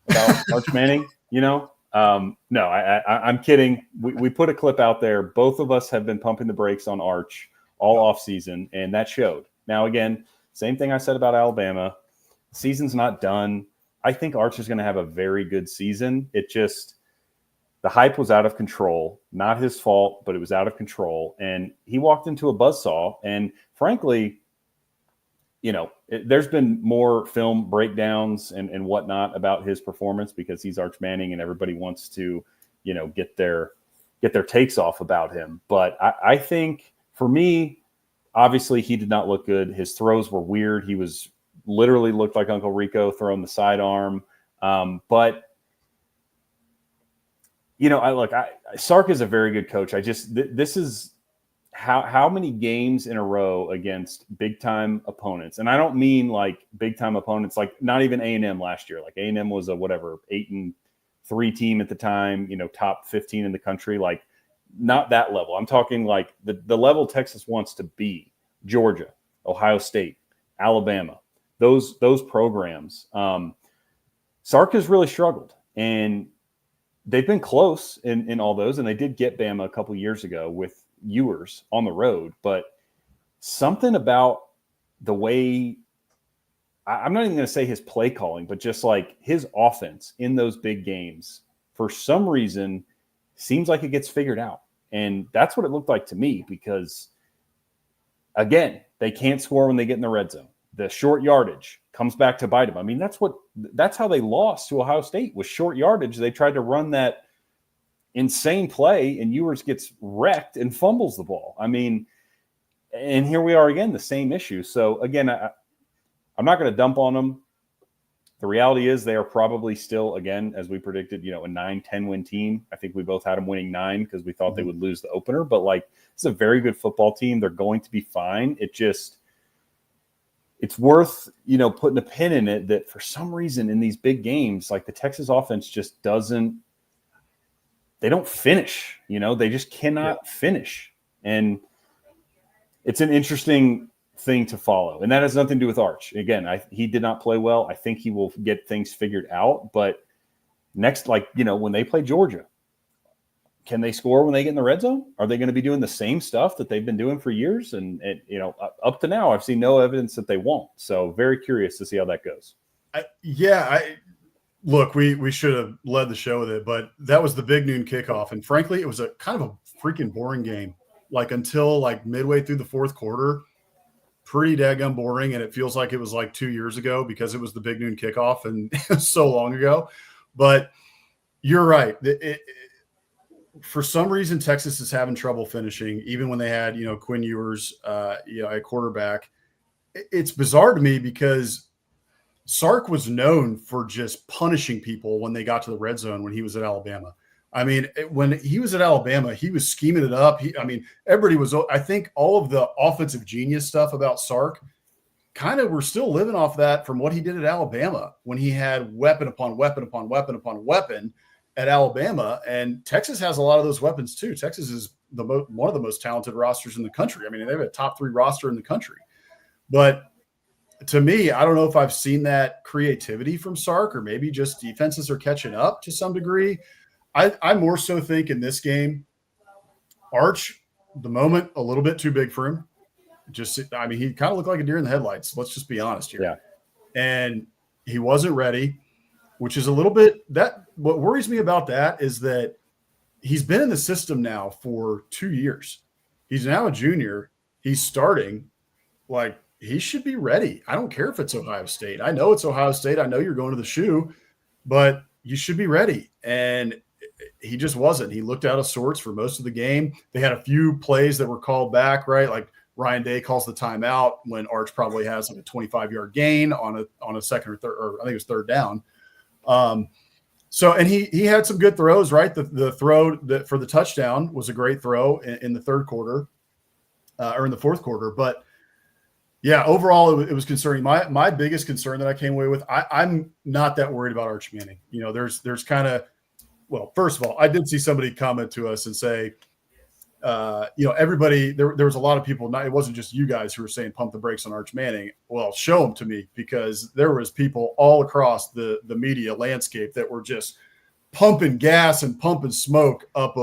about Arch Manning. No, I'm kidding. We put a clip out there. Both of us have been pumping the brakes on Arch all offseason, and that showed. Now, again, same thing I said about Alabama. Season's not done. I think Arch is going to have a very good season. It just – the hype was out of control. Not his fault, but it was out of control. And he walked into a buzzsaw. And frankly, there's been more film breakdowns and whatnot about his performance because he's Arch Manning and everybody wants to, get their takes off about him. But I think for me, obviously he did not look good. His throws were weird. He was – literally looked like Uncle Rico throwing the sidearm. But Sark is a very good coach. This is how many games in a row against big time opponents. And I don't mean like big time opponents, like not even A&M last year. Like A&M was a 8-3 team at the time, top 15 in the country. Like not that level. I'm talking like the level Texas wants to be. Georgia, Ohio State, Alabama. Those programs, Sark has really struggled, and they've been close in all those, and they did get Bama a couple years ago with Ewers on the road, but something about the way I'm not even going to say his play calling, but just like his offense in those big games, for some reason, seems like it gets figured out, and that's what it looked like to me because, again, they can't score when they get in the red zone. The short yardage comes back to bite them. I mean, that's how they lost to Ohio State was short yardage. They tried to run that insane play, and Ewers gets wrecked and fumbles the ball. I mean, and here we are again, the same issue. So again, I'm not going to dump on them. The reality is they are probably still, again, as we predicted, a 9-10 win team. I think we both had them winning 9 because we thought they would lose the opener. But it's a very good football team. They're going to be fine. It's worth, putting a pin in it that for some reason in these big games, like the Texas offense just they don't finish, they just cannot finish. And it's an interesting thing to follow. And that has nothing to do with Arch. Again, he did not play well. I think he will get things figured out. But next, when they play Georgia, can they score when they get in the red zone? Are they going to be doing the same stuff that they've been doing for years? And up to now, I've seen no evidence that they won't. So very curious to see how that goes. Look, we should have led the show with it, but that was the big noon kickoff. And frankly, it was a kind of a freaking boring game. Until midway through the fourth quarter, pretty daggum boring. And it feels like it was 2 years ago because it was the big noon kickoff and so long ago. But you're right. For some reason, Texas is having trouble finishing, even when they had, Quinn Ewers, at quarterback. It's bizarre to me because Sark was known for just punishing people when they got to the red zone when he was at Alabama. I mean, when he was at Alabama, he was scheming it up. Everybody was – I think all of the offensive genius stuff about Sark kind of we're still living off that from what he did at Alabama when he had weapon upon weapon upon weapon upon weapon at Alabama. And Texas has a lot of those weapons too. Texas is one of the most talented rosters in the country. They have a top 3 roster in the country. But to me, I don't know if I've seen that creativity from Sark or maybe just defenses are catching up to some degree. I more so think in this game, Arch, the moment, a little bit too big for him. He kind of looked like a deer in the headlights. Let's just be honest here. Yeah. And he wasn't ready, which is a little bit what worries me about that is that he's been in the system now for 2 years. He's now a junior. He's starting. He should be ready. I don't care if it's Ohio State. I know it's Ohio State. I know you're going to the shoe, but you should be ready. And he just wasn't. He looked out of sorts for most of the game. They had a few plays that were called back, right? Like Ryan Day calls the timeout when Arch probably has like a 25-yard gain on a second or third, or I think it was third down. So, and he had some good throws, right? The throw that for the touchdown was a great throw in the third quarter, or in the fourth quarter. But yeah, overall it was concerning. My biggest concern that I came away with, I'm not that worried about Arch Manning. You know, there's kind of, well, first of all, I did see somebody comment to us and say, you know, everybody, there was a lot of people, it wasn't just you guys who were saying pump the brakes on Arch Manning. Well, show them to me, because there was people all across the media landscape that were just pumping gas and pumping smoke up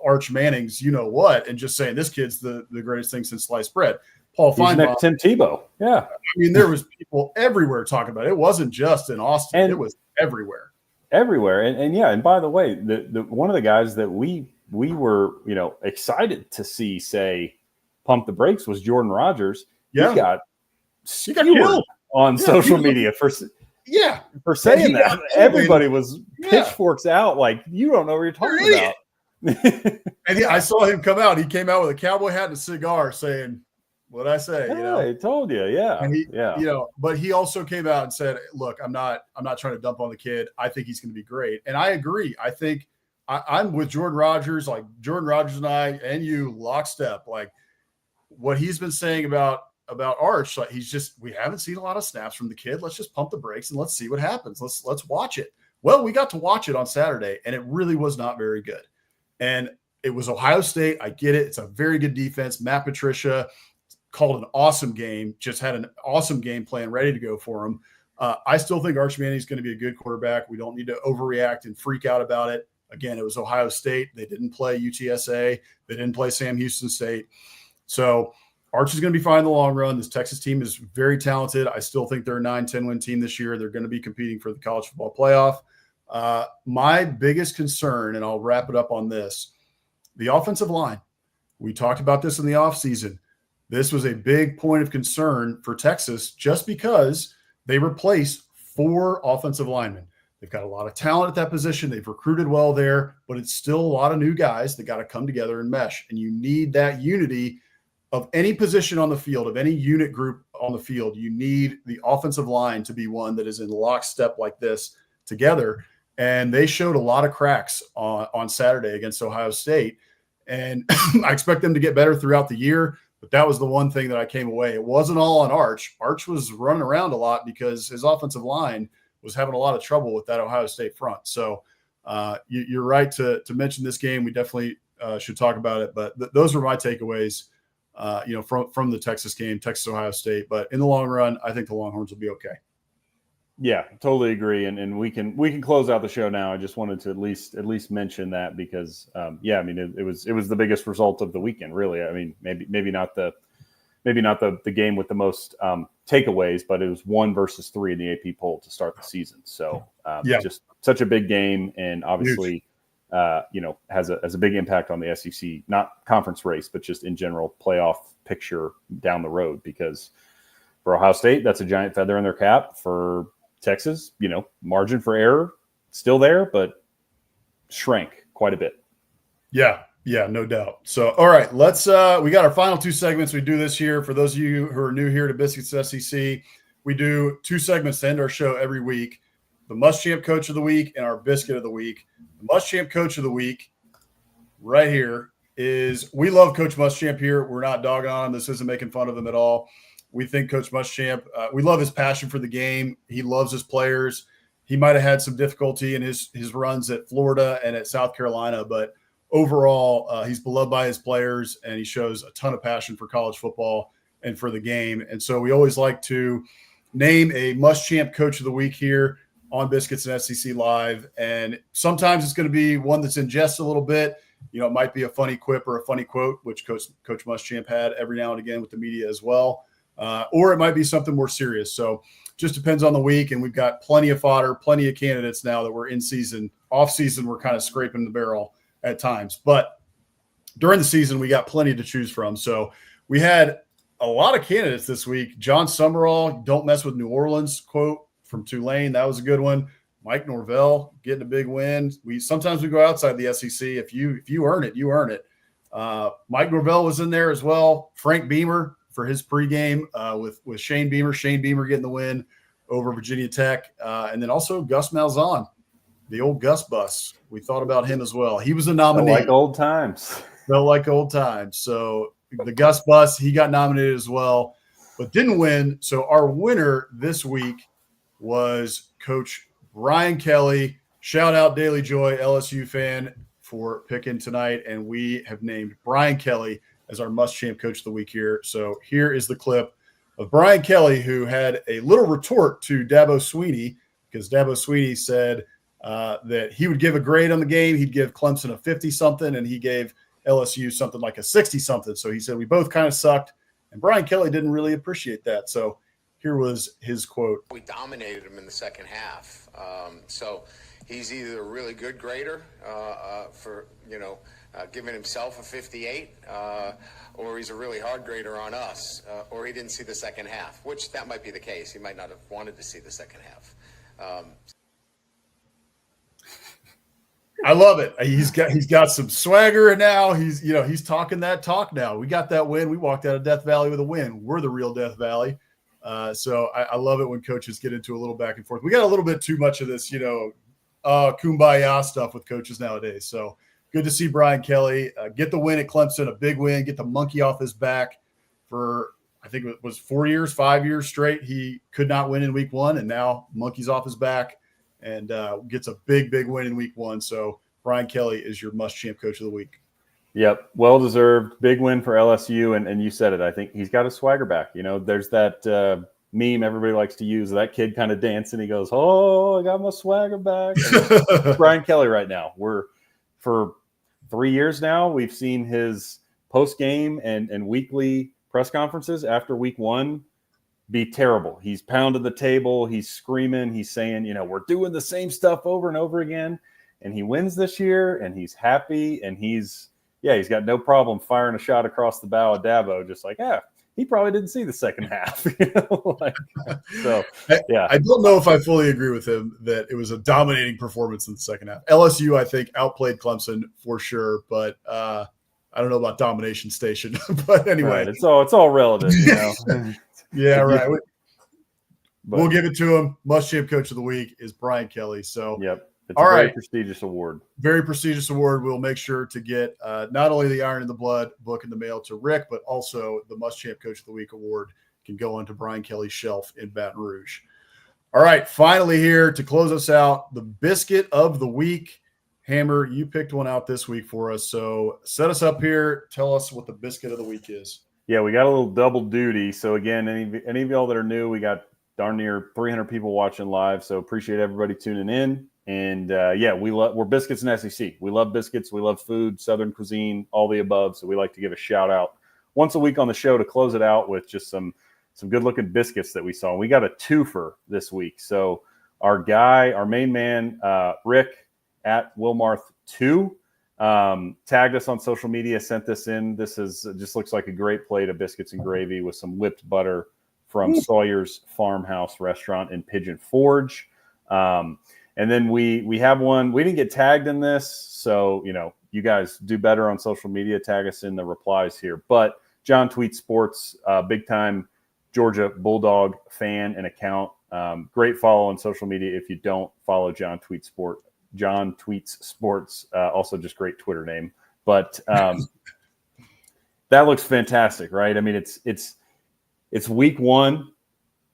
Arch Manning's, you know what, and just saying this kid's the greatest thing since sliced bread. Paul Feinbaum, Tim Tebow. Yeah. I mean, there was people everywhere talking about it. It wasn't just in Austin. It was everywhere. And yeah. And by the way, the one of the guys that we were, you know, excited to see say pump the brakes was Jordan Rodgers. Yeah. He got killed on social media for saying that. Everybody was pitchforks out like, you don't know what you're talking about. And I saw him come out. He came out with a cowboy hat and a cigar saying, what'd I say? Yeah, you know, I told you. Yeah. And you know, but he also came out and said, look, I'm not trying to dump on the kid. I think he's going to be great. And I agree. I think I'm with Jordan Rodgers, like Jordan Rodgers and I, and you lockstep, like what he's been saying about Arch. Like we haven't seen a lot of snaps from the kid. Let's just pump the brakes and let's see what happens. Let's watch it. Well, we got to watch it on Saturday and it really was not very good. And it was Ohio State. I get it. It's a very good defense. Matt Patricia called an awesome game, just had an awesome game plan ready to go for him. I still think Arch Manning is going to be a good quarterback. We don't need to overreact and freak out about it. Again, it was Ohio State. They didn't play UTSA. They didn't play Sam Houston State. So Arch is going to be fine in the long run. This Texas team is very talented. I still think they're a 9-10 win team this year. They're going to be competing for the college football playoff. My biggest concern, and I'll wrap it up on this, the offensive line. We talked about this in the offseason. This was a big point of concern for Texas just because they replaced 4 offensive linemen. They've got a lot of talent at that position. They've recruited well there, but it's still a lot of new guys that got to come together and mesh. And you need that unity of any position on the field, of any unit group on the field. You need the offensive line to be one that is in lockstep like this together. And they showed a lot of cracks on Saturday against Ohio State. And I expect them to get better throughout the year. But that was the one thing that I came away. It wasn't all on Arch. Arch was running around a lot because his offensive line was having a lot of trouble with that Ohio State front. So you're right to mention this game. We definitely should talk about it. But those were my takeaways, from the Texas game, Texas-Ohio State. But in the long run, I think the Longhorns will be okay. Yeah, totally agree. And we can close out the show now. I just wanted to at least mention that because it was the biggest result of the weekend, really. I mean, maybe not the game with the most takeaways, but it was 1 versus 3 in the AP poll to start the season. So just such a big game, and obviously has a big impact on the SEC, not conference race, but just in general playoff picture down the road. Because for Ohio State, that's a giant feather in their cap. For Texas, margin for error still there, but shrank quite a bit. Yeah, no doubt. So, all right, let's we got our final 2 segments. We do this here. For those of you who are new here to Biscuits SEC, we do 2 segments to end our show every week. The Muschamp Coach of the Week and our Biscuit of the Week. The Muschamp Coach of the Week right here is, we love Coach Muschamp here. We're not dogging on him. This isn't making fun of him at all. We think Coach Muschamp, we love his passion for the game. He loves his players. He might have had some difficulty in his runs at Florida and at South Carolina, but overall, he's beloved by his players, and he shows a ton of passion for college football and for the game. And so we always like to name a Muschamp Coach of the Week here on Biscuits and SEC Live. And sometimes it's going to be one that's in jest a little bit. It might be a funny quip or a funny quote, which Coach Muschamp had every now and again with the media as well. Or it might be something more serious. So just depends on the week. And we've got plenty of fodder, plenty of candidates now that we're in season. Off season, we're kind of scraping the barrel at times. But during the season, we got plenty to choose from. So we had a lot of candidates this week. John Summerall, "Don't mess with New Orleans" quote from Tulane. That was a good one. Mike Norvell getting a big win. Sometimes we go outside the SEC. If you earn it, you earn it. Mike Norvell was in there as well. Frank Beamer for his pregame with Shane Beamer. Shane Beamer getting the win over Virginia Tech. And then also Gus Malzahn, the old Gus bus. We thought about him as well. He was a nominee. Felt like old times. Felt like old times. So the Gus bus, he got nominated as well, but didn't win. So our winner this week was Coach Brian Kelly. Shout out Daily Joy, LSU fan, for picking tonight. And we have named Brian Kelly as our must-champ coach of the week here. So here is the clip of Brian Kelly, who had a little retort to Dabo Swinney, because Dabo Swinney said that he would give a grade on the game. He'd give Clemson a 50-something, and he gave LSU something like a 60-something. So he said we both kind of sucked, and Brian Kelly didn't really appreciate that. So here was his quote. We dominated him in the second half. So he's either a really good grader for, giving himself a 58, or he's a really hard grader on us, or he didn't see the second half, which that might be the case. He might not have wanted to see the second half. I love it. He's got some swagger now. He's talking that talk now. We got that win. We walked out of Death Valley with a win. We're the real Death Valley. So I love it when coaches get into a little back and forth. We got a little bit too much of this, kumbaya stuff with coaches nowadays. So good to see Brian Kelly get the win at Clemson, a big win, get the monkey off his back for, I think it was 5 years straight. He could not win in week one, and now monkey's off his back and gets a big win in week one. So Brian Kelly is your must-champ coach of the week. Yep, well-deserved. Big win for LSU, and you said it. I think he's got his swagger back. There's that meme everybody likes to use, that kid kind of dancing. He goes, "Oh, I got my swagger back." Brian Kelly right now. For 3 years now, we've seen his post-game and weekly press conferences after week one be terrible. He's pounded the table. He's screaming. He's saying, we're doing the same stuff over and over again. And he wins this year, and he's happy, and he's got no problem firing a shot across the bow of Dabo, just like, he probably didn't see the second half. I don't know if I fully agree with him that it was a dominating performance in the second half. LSU, I think, outplayed Clemson for sure, but I don't know about domination station. But anyway, right. It's all relative, Yeah, right. We'll give it to him. Must-champ coach of the week is Brian Kelly. So, yep, it's a very prestigious award. Very prestigious award. We'll make sure to get not only the Iron in the Blood book in the mail to Rick, but also the Must-champ coach of the week award can go onto Brian Kelly's shelf in Baton Rouge. All right, finally here to close us out, the biscuit of the week. Hammer, you picked one out this week for us. So set us up here. Tell us what the biscuit of the week is. Yeah, we got a little double duty. So again, any of y'all that are new, we got darn near 300 people watching live. So appreciate everybody tuning in. And we're Biscuits and SEC. We love biscuits. We love food, Southern cuisine, all the above. So we like to give a shout out once a week on the show to close it out with just some good looking biscuits that we saw. And we got a twofer this week. So our main man, Rick at Wilmarth2, tagged us on social media, sent this in. This just looks like a great plate of biscuits and gravy with some whipped butter from Sawyer's Farmhouse Restaurant in Pigeon Forge. And then we have one. We didn't get tagged in this, so you guys do better on social media. Tag us in the replies here. But John Tweets Sports, big time Georgia Bulldog fan and account. Great follow on social media if you don't follow John Tweets Sports, also just great Twitter name. But that looks fantastic, right? I mean, it's week one,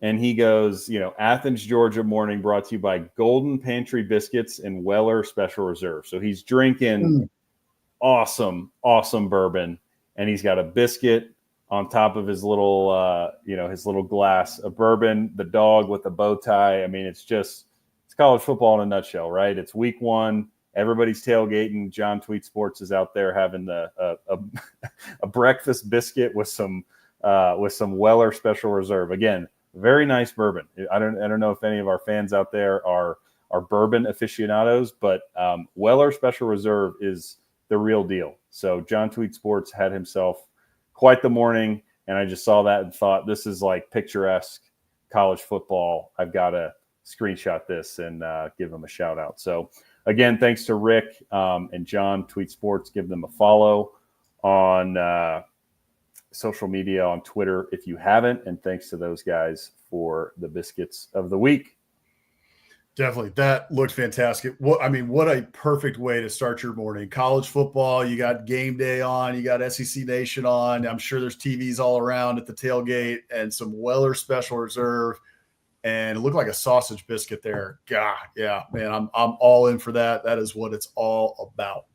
and he goes, Athens, Georgia morning brought to you by Golden Pantry Biscuits and Weller Special Reserve. So he's drinking awesome bourbon, and he's got a biscuit on top of his little, his little glass of bourbon, the dog with the bow tie. I mean, it's college football in a nutshell, right? It's week one. Everybody's tailgating. John Tweet Sports is out there having a breakfast biscuit with some Weller Special Reserve. Again, very nice bourbon. I don't know if any of our fans out there are bourbon aficionados, but Weller Special Reserve is the real deal. So John Tweet Sports had himself quite the morning, and I just saw that and thought, this is like picturesque college football. I've got to screenshot this and give them a shout out. So again, thanks to Rick and John, Tweet Sports. Give them a follow on social media, on Twitter if you haven't. And thanks to those guys for the biscuits of the week. Definitely. That looked fantastic. What a perfect way to start your morning. College football, you got game day on, you got SEC Nation on. I'm sure there's TVs all around at the tailgate and some Weller Special Reserve. And it looked like a sausage biscuit there. God, yeah, man, I'm all in for that. That is what it's all about.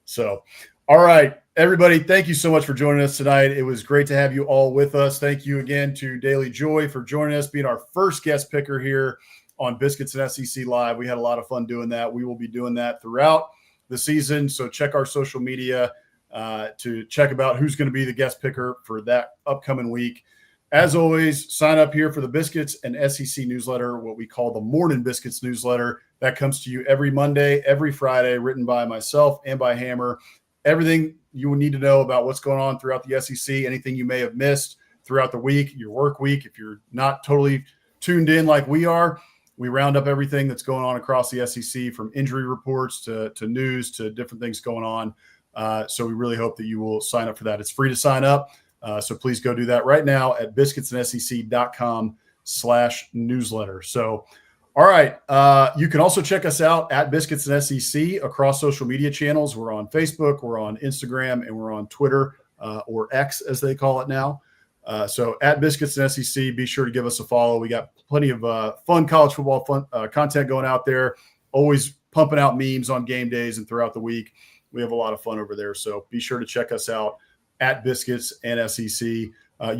So, all right, everybody, thank you so much for joining us tonight. It was great to have you all with us. Thank you again to Daily Joy for joining us, being our first guest picker here on Biscuits and SEC Live. We had a lot of fun doing that. We will be doing that throughout the season. So check our social media to check about who's going to be the guest picker for that upcoming week. As always, sign up here for the Biscuits and SEC newsletter, what we call the Morning Biscuits newsletter. That comes to you every Monday, every Friday, written by myself and by Hammer. Everything you will need to know about what's going on throughout the SEC, anything you may have missed throughout the week, your work week, if you're not totally tuned in like we are. We round up everything that's going on across the SEC, from injury reports to news to different things going on. So we really hope that you will sign up for that. It's free to sign up. So please go do that right now at biscuitsandsec.com/newsletter. So, all right. You can also check us out at Biscuits and SEC across social media channels. We're on Facebook, we're on Instagram, and we're on Twitter, or X as they call it now. So at Biscuits and SEC, be sure to give us a follow. We got plenty of fun college football content going out there, always pumping out memes on game days and throughout the week. We have a lot of fun over there. So be sure to check us out at Biscuits and SEC. You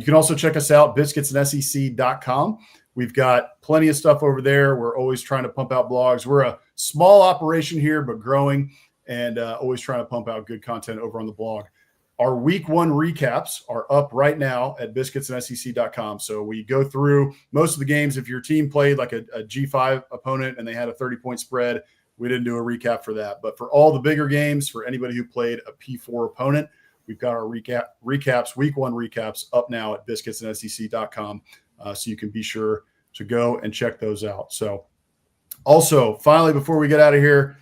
can also check us out, biscuitsandsec.com. We've got plenty of stuff over there. We're always trying to pump out blogs. We're a small operation here, but growing, and always trying to pump out good content over on the blog. Our week one recaps are up right now at biscuitsandsec.com. So we go through most of the games. If your team played like a G5 opponent and they had a 30-point spread, we didn't do a recap for that. But for all the bigger games, for anybody who played a P4 opponent, we've got our recaps, week one recaps up now at biscuitsandsec.com. So you can be sure to go and check those out. So also, finally, before we get out of here,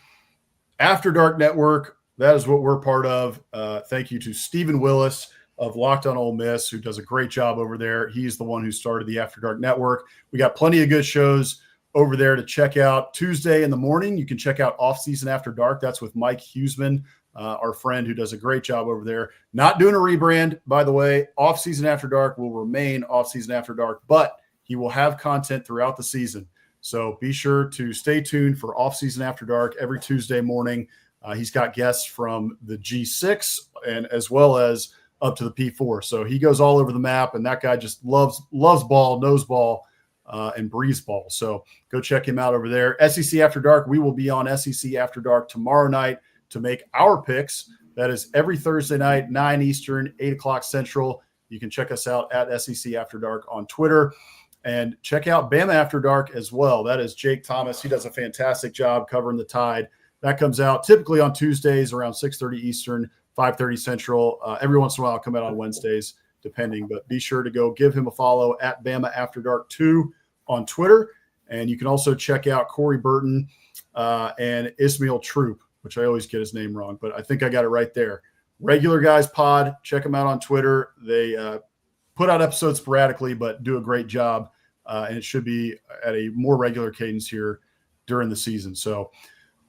After Dark Network, that is what we're part of. Thank you to Stephen Willis of Locked On Ole Miss, who does a great job over there. He's the one who started the After Dark Network. We got plenty of good shows over there to check out. Tuesday in the morning, you can check out Off Season After Dark. That's with Mike Huseman, our friend who does a great job over there. Not doing a rebrand, by the way. Off Season After Dark will remain Off Season After Dark, but he will have content throughout the season. So be sure to stay tuned for Off Season After Dark every Tuesday morning. He's got guests from the G6 and as well as up to the P4. So he goes all over the map, and that guy just loves ball, knows ball, and breathes ball. So go check him out over there. SEC After Dark, we will be on SEC After Dark tomorrow night to make our picks. That is every Thursday night, 9 Eastern, 8 o'clock Central. You can check us out at SEC After Dark on Twitter. And check out Bama After Dark as well. That is Jake Thomas. He does a fantastic job covering the Tide. That comes out typically on Tuesdays around 6:30 Eastern, 5:30 Central. Every once in a while, I'll come out on Wednesdays, depending. But be sure to go give him a follow at Bama After Dark 2 on Twitter. And you can also check out Corey Burton and Ismail Troop, which I always get his name wrong, but I think I got it right there. Regular Guys Pod. Check them out on Twitter. They put out episodes sporadically, but do a great job. And it should be at a more regular cadence here during the season. So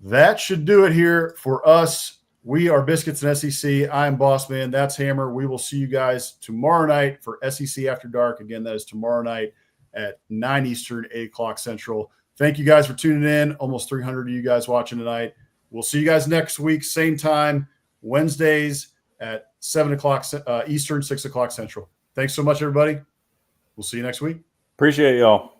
that should do it here for us. We are Biscuits and SEC. I'm Boss Man. That's Hammer. We will see you guys tomorrow night for SEC After Dark. Again, that is tomorrow night at 9 Eastern, 8 o'clock Central. Thank you guys for tuning in. Almost 300 of you guys watching tonight. We'll see you guys next week, same time, Wednesdays at 7 o'clock Eastern, 6 o'clock Central. Thanks so much, everybody. We'll see you next week. Appreciate y'all.